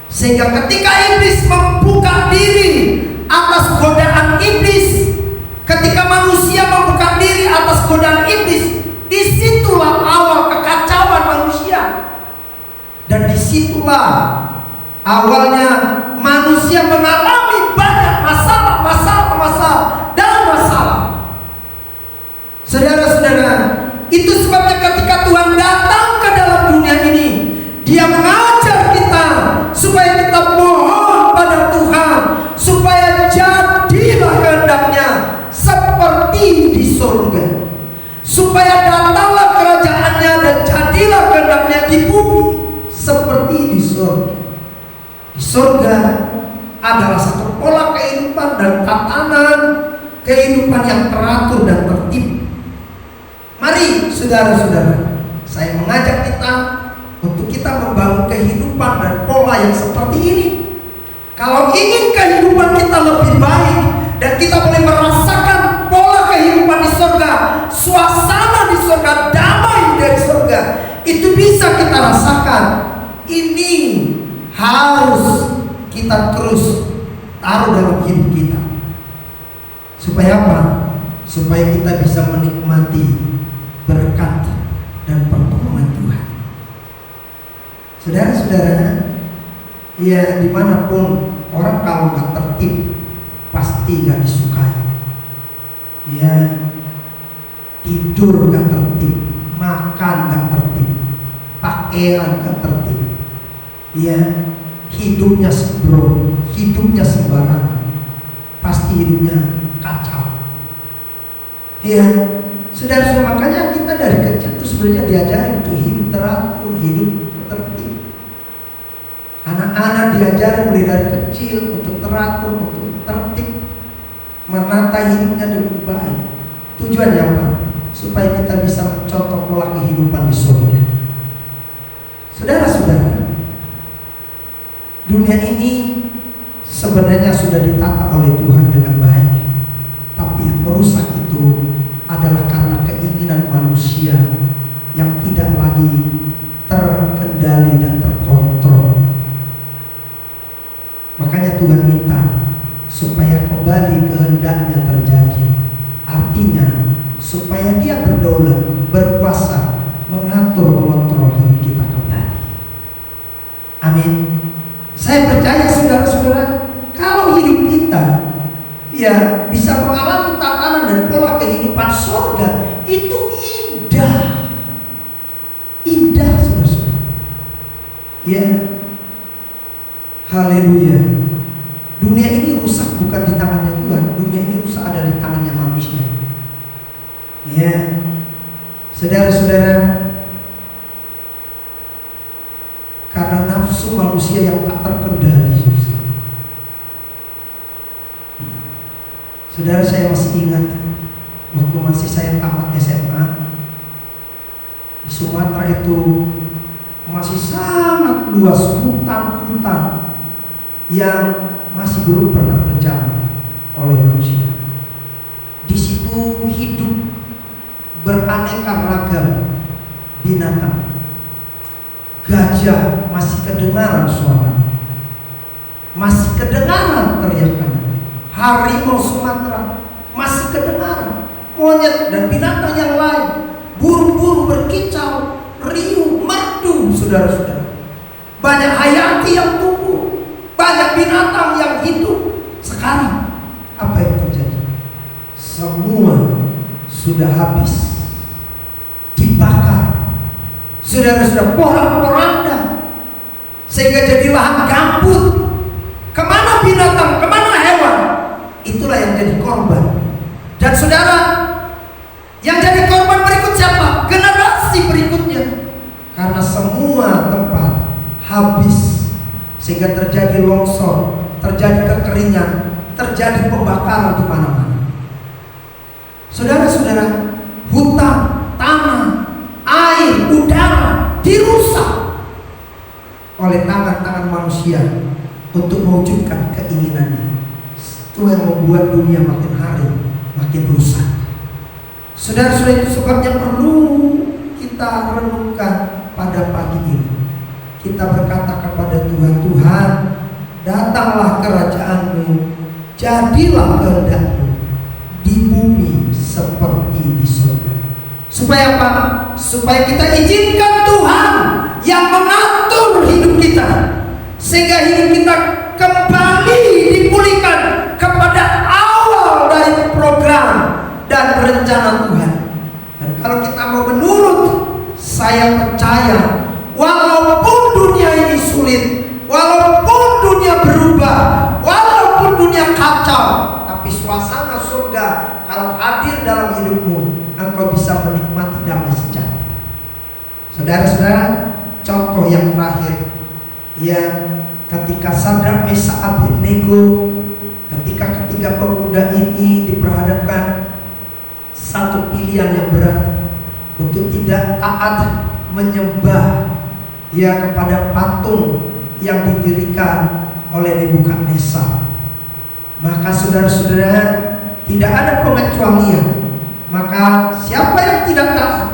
Sehingga ketika iblis membuka diri atas godaan iblis, ketika manusia membuka diri atas godaan iblis, disitulah awal kekacauan manusia. Dan disitulah awalnya manusia mengalami banyak masalah dan masalah. Saudara-saudara, itu sebabnya ketika Tuhan datang ke dalam dunia ini, Dia mengajar kita supaya kita mohon pada Tuhan, supaya jadilah kehendak-Nya seperti di surga, supaya datanglah kerajaan-Nya dan jadilah kehendak-Nya di bumi seperti di surga. Di surga adalah satu pola kehidupan dan tatanan kehidupan yang teratur dan tertib. Mari saudara-saudara, saya mengajak kita untuk kita membangun kehidupan dan pola yang seperti ini. Kalau ingin kehidupan kita lebih baik dan kita boleh merasakan pola kehidupan di surga, suasana di surga, damai dari surga, itu bisa kita rasakan. Ini harus kita terus taruh dalam hidup kita. Supaya apa? Supaya kita bisa menikmati berkat dan pertolongan Tuhan. Saudara-saudara, ya dimanapun orang kalau gak tertib pasti gak disukai. Ya, tidur gak tertib, makan gak tertib, pakaian gak tertib, ya, hidupnya sembrono, hidupnya sembarangan, pasti hidupnya kacau. Ya, saudara-saudara, makanya kita dari kecil itu sebenarnya diajari untuk hidup teratur, hidup tertib. Anak-anak diajari mulai dari kecil untuk teratur, untuk tertib, menata hidupnya dengan baik. Tujuannya apa? Supaya kita bisa mencontoh pola kehidupan di surga. Saudara-saudara, dunia ini sebenarnya sudah ditata oleh Tuhan dengan baik, tapi yang merusak itu adalah karena keinginan manusia yang tidak lagi terkendali dan terkontrol. Makanya Tuhan minta supaya kembali kehendak-Nya terjadi. Artinya supaya Dia berdaulat, berkuasa, mengatur, mengontrol hidup kita kembali. Amin. Saya percaya saudara-saudara, kalau hidup kita ya bisa mengalami tatanan dan pola kehidupan surga, itu indah. Indah saudara-saudara. Ya, haleluya. Dunia ini rusak bukan di tangannya Tuhan, dunia ini rusak ada di tangannya manusia. Ya, saudara-saudara, karena nafsu manusia yang tak terkendali. Saudara, saya masih ingat waktu masih saya tamat SMA di Sumatera itu masih sangat luas hutan-hutan yang masih belum pernah terjamah oleh manusia. Di situ hidup beraneka ragam binatang. Gajah masih kedengaran suara, masih kedengaran teriakannya. Harimau Sumatera masih kedengaran. Monyet dan binatang yang lain, burung-burung berkicau, riuh, merdu, saudara-saudara. Banyak hayati yang tumbuh, banyak binatang yang hidup. Sekarang apa yang terjadi? Semua sudah habis, dibakar. Saudara-saudara, porak-poranda, sehingga jadi lahan gambut. Kemana binatang, kemana hewan? Itulah yang jadi korban. Dan saudara, yang jadi korban berikut siapa? Generasi berikutnya. Karena semua tempat habis, sehingga terjadi longsor, terjadi kekeringan, terjadi pembakaran di mana-mana. Saudara-saudara, hutan, tanah, air, udara dirusak oleh tangan-tangan manusia untuk mewujudkan keinginannya. Itu yang membuat dunia makin hari makin rusak. Saudara-saudara, itu sebabnya perlu kita renungkan pada pagi ini. Kita berkata kepada Tuhan, Tuhan, datanglah kerajaan-Mu, jadilah kehendak-Mu di bumi seperti di surga. Supaya apa? Supaya kita izinkan Tuhan yang mengatur hidup kita, sehingga hidup kita kembali dipulihkan kepada awal dari program dan rencana Tuhan. Dan kalau kita mau menurut, saya percaya walaupun dunia ini sulit, walaupun dunia berubah, walaupun dunia kacau, tapi suasana surga kalau hadir dalam hidupmu, engkau bisa menikmati damai sejahtera. Saudara-saudara, contoh yang terakhir, ya, ketika Sadrak, Mesak, Abednego, ketika ketiga pemuda ini diperhadapkan satu pilihan yang berat untuk tidak taat menyembah ya kepada patung yang didirikan oleh Nebukadnezar. Maka saudara-saudara, tidak ada pengecualian. Maka siapa yang tidak taat,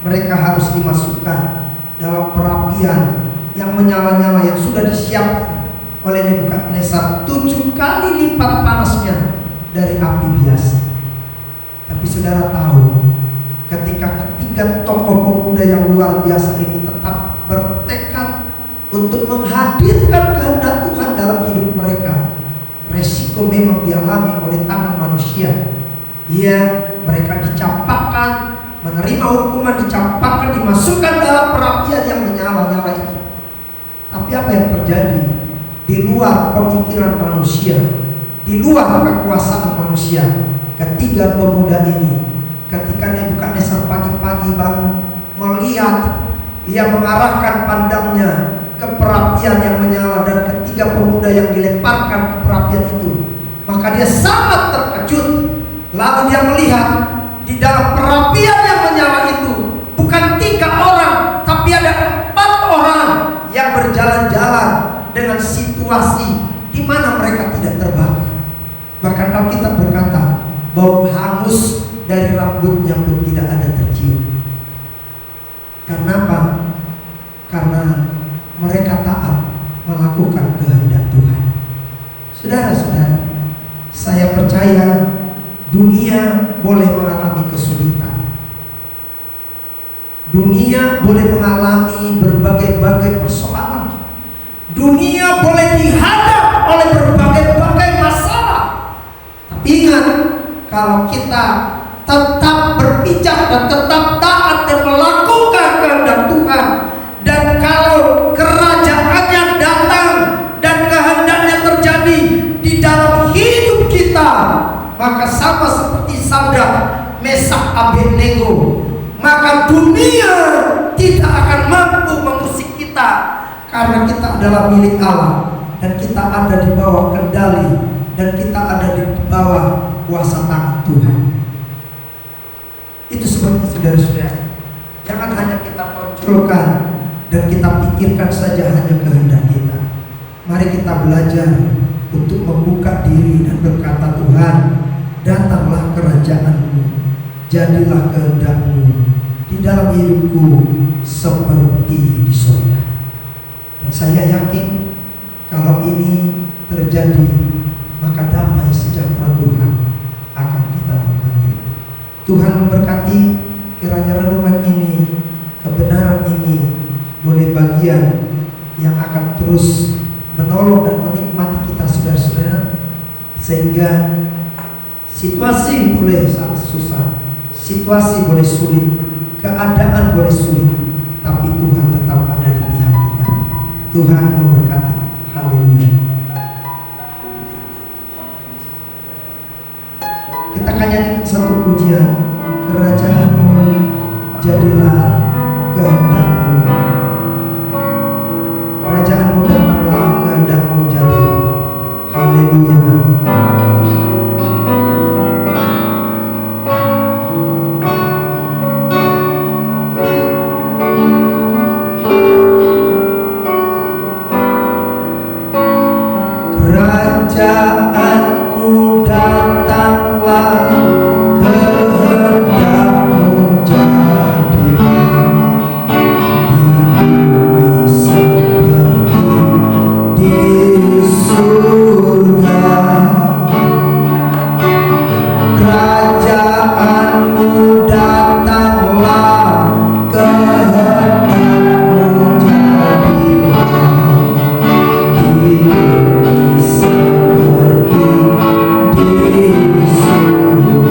mereka harus dimasukkan dalam perapian yang menyala-nyala yang sudah disiapkan oleh Nebukadnezar 7 kali lipat panasnya dari api biasa. Tapi saudara tahu, ketika ketiga tokoh pemuda yang luar biasa ini tetap bertekad untuk menghadirkan kehendak Tuhan dalam hidup mereka, resiko memang dialami oleh tangan manusia. Ya, mereka dicampakkan, menerima hukuman, dicampakkan, dimasukkan dalam perapian yang menyala-nyala itu. Tapi apa yang terjadi? Di luar pemikiran manusia, di luar kekuasaan manusia, ketiga pemuda ini, ketika Nebukadnezar pagi-pagi bangun melihat, ia mengarahkan pandangnya ke perapian yang menyala dan ketiga pemuda yang dilemparkan ke perapian itu, maka dia sangat terkejut. Lalu dia melihat di dalam perapian yang menyala itu bukan 3 orang, tapi ada 4 orang yang berjalan-jalan dengan situasi di mana mereka tidak terbakar. Bahkan Alkitab berkata, bau hangus dari rambutnya pun tidak ada tercium. Karena apa? Karena mereka taat melakukan kehendak Tuhan. Saudara-saudara, saya percaya dunia boleh mengalami kesulitan. Dunia boleh mengalami berbagai-bagai persoalan. Dunia boleh dihadap oleh berbagai-bagai masalah. Tapi ingat, kalau kita tetap berpijak dan tetap taat dan melakukan kehendak Tuhan, dan kalau kerajaannya datang dan kehendaknya terjadi di dalam hidup kita, maka sama seperti Sadrak, Mesak, Abednego, maka dunia tidak akan mampu mengusik kita, karena kita adalah milik Allah dan kita ada di bawah kendali dan kita ada di bawah kuasa tangan Tuhan. Itu sebabnya saudara-saudara, jangan hanya kita tonjolkan dan kita pikirkan saja hanya kehendak kita. Mari kita belajar untuk membuka diri dan berkata, Tuhan, datanglah kerajaan-Mu, jadilah kehendak-Mu di dalam hidupku seperti di surga. Dan saya yakin kalau ini terjadi, maka damai sejahtera Tuhan akan kita nikmati. Tuhan memberkati, kiranya renungan ini, kebenaran ini boleh bagian yang akan terus menolong dan menikmati kita saudara-saudara, sehingga situasi boleh sangat susah, situasi boleh sulit, keadaan boleh sulit, tapi Tuhan tetap ada di pihak kita. Tuhan memberkati. Haleluya. Kita akan nyanyikan satu pujian, kerajaan-Mu jadilah kehendak-Mu, kerajaan-Mu datanglah, kehendak-Mu jadi. Haleluya. Kerajaan-Mu datanglah, kehendak-Mu jadilah di bumi seperti di surga. Kerajaan-Mu datanglah, kehendak-Mu jadilah di bumi seperti di surga.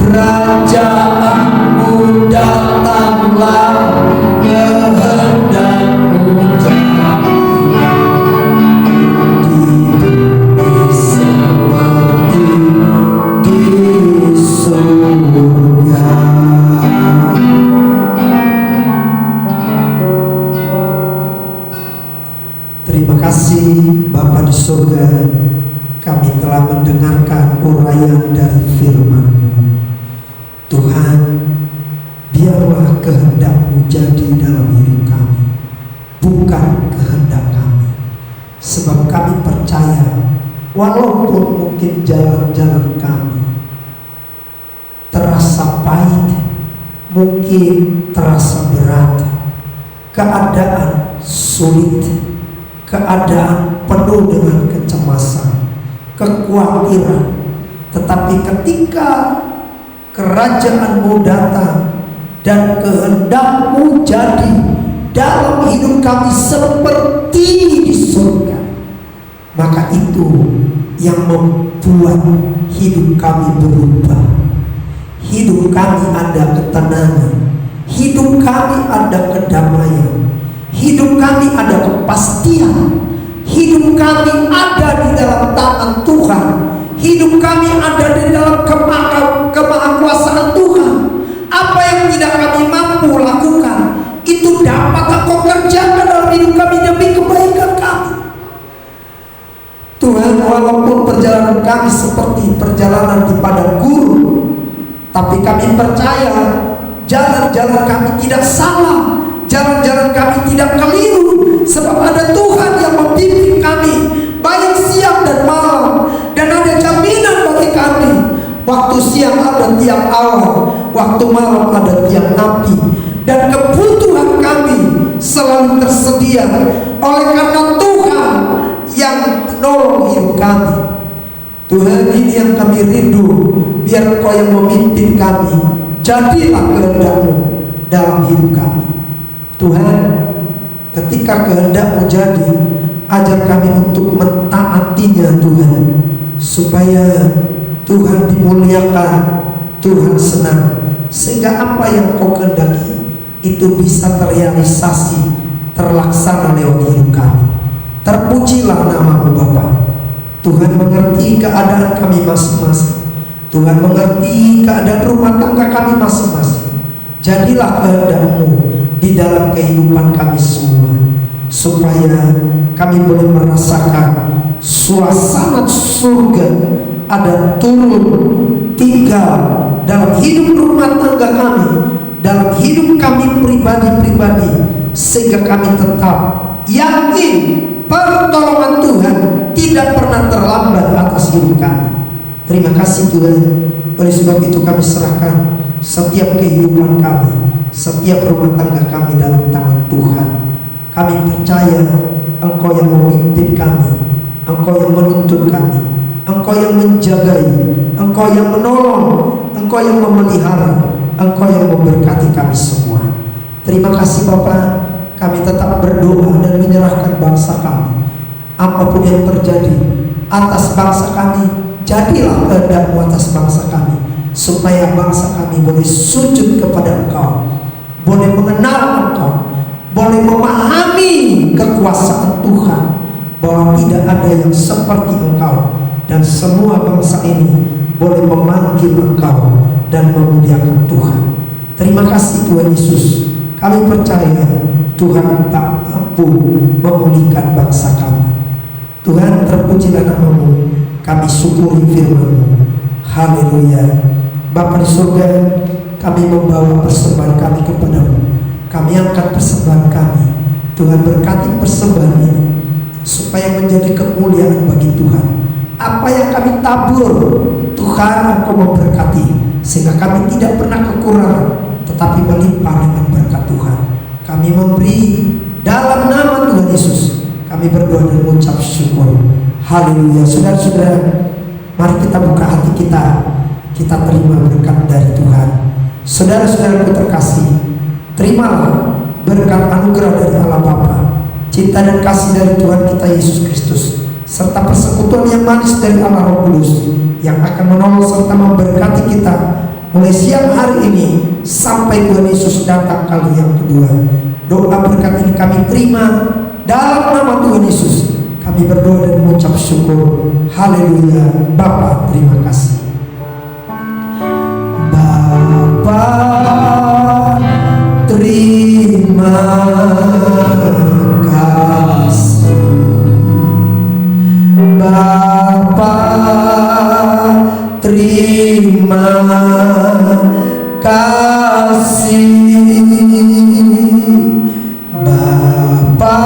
Kerajaanmu datanglah, kehendakmu jadi di bumi seperti di surga. Terima kasih Bapa di surga, kami telah mendengarkan uraian dari firman-Mu. Tuhan, biarlah kehendak-Mu jadi dalam hidup kami, bukan kehendak kami. Sebab kami percaya, walaupun mungkin jalan-jalan kami terasa pahit, mungkin terasa berat, keadaan sulit, keadaan penuh dengan kecemasan, kekhawatiran, tetapi ketika kerajaan-Mu datang dan kehendak-Mu jadi dalam hidup kami seperti di surga, maka itu yang membuat hidup kami berubah. Hidup kami ada ketenangan, hidup kami ada kedamaian, hidup kami ada kepastian, hidup kami ada di dalam tangan Tuhan, hidup kami ada di dalam kemahakuasaan Tuhan. Apa yang tidak kami mampu lakukan, itu dapat Engkau kerjakan dalam hidup kami demi kebaikan kami. Tuhan, walaupun perjalanan kami seperti perjalanan di padang gurun, tapi kami percaya jalan-jalan kami tidak salah, jalan-jalan kami tidak keliru, sebab ada Tuhan yang membimbing kami baik siang dan malam, dan ada jaminan bagi kami. Waktu siang ada tiang awan, waktu malam ada tiang api, dan kebutuhan kami selalu tersedia oleh karena Tuhan yang menolong hidup kami. Tuhan, ini yang kami rindu, biar Engkau yang memimpin kami, jadilah kehendak-Mu dalam hidup kami. Tuhan, ketika kehendak-Mu jadi, ajar kami untuk mentaatinya Tuhan, supaya Tuhan dimuliakan, Tuhan senang, sehingga apa yang Kau kehendaki itu bisa terrealisasi, terlaksana lewat hidup kami. Terpujilah nama-Mu Bapa. Tuhan mengerti keadaan kami masing-masing, Tuhan mengerti keadaan rumah tangga kami masing-masing. Jadilah kehendak-Mu di dalam kehidupan kami semua, supaya kami boleh merasakan suasana surga ada turun tinggal dalam hidup rumah tangga kami, dalam hidup kami pribadi-pribadi, sehingga kami tetap yakin pertolongan Tuhan tidak pernah terlambat atas hidup kami. Terima kasih Tuhan. Oleh sebab itu kami serahkan setiap kehidupan kami, setiap rumah tangga kami dalam tangan Tuhan. Kami percaya Engkau yang memimpin kami, Engkau yang menuntun kami, Engkau yang menjagai, Engkau yang menolong, Engkau yang memelihara, Engkau yang memberkati kami semua. Terima kasih Bapa. Kami tetap berdoa dan menyerahkan bangsa kami. Apapun yang terjadi atas bangsa kami, jadilah kehendak-Mu atas bangsa kami, supaya bangsa kami boleh sujud kepada Engkau, boleh mengenal Engkau, boleh memahami kekuasaan Tuhan, bahwa tidak ada yang seperti Engkau, dan semua bangsa ini boleh memanggil Engkau dan memuliakan Tuhan. Terima kasih Tuhan Yesus. Kami percaya Tuhan tak mampu memulihkan bangsa kami. Tuhan, terpujilah nama-Mu. Kami syukuri firman-Mu. Haleluya. Bapa di surga, kami membawa persembahan kami kepadamu. Kami angkat persembahan kami. Tuhan, berkati persembahan ini supaya menjadi kemuliaan bagi Tuhan. Apa yang kami tabur, Tuhan Engkau memberkati, sehingga kami tidak pernah kekurangan, tetapi melimpah dengan berkat Tuhan. Kami memberi dalam nama Tuhan Yesus. Kami berdoa dan mengucap syukur. Haleluya. Saudara-saudara, mari kita buka hati kita. Kita terima berkat dari Tuhan. Saudara-saudaraku terkasih, terimalah berkat anugerah dari Allah Bapa, cinta dan kasih dari Tuhan kita Yesus Kristus, serta persekutuan yang manis dari Allah Roh Kudus yang akan menolong serta memberkati kita mulai siang hari ini sampai Tuhan Yesus datang kali yang kedua. Doa berkat ini kami terima dalam nama Tuhan Yesus. Kami berdoa dan mengucap syukur. Haleluya. Bapa, terima kasih. Bapa, terima kasih. Bapa, terima kasih. Bapa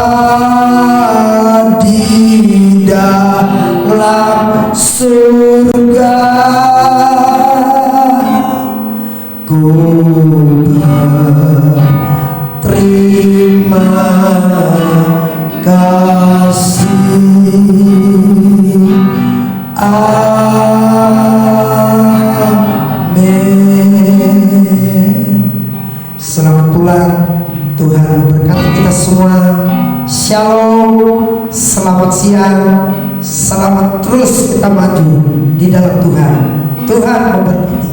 di dalam surga, ku berterima kasih. Amin. Selamat pulang. Tuhan memberkati kita semua. Shalom. Selamat siang. Selamat terus kita maju di dalam Tuhan. Tuhan memberkati.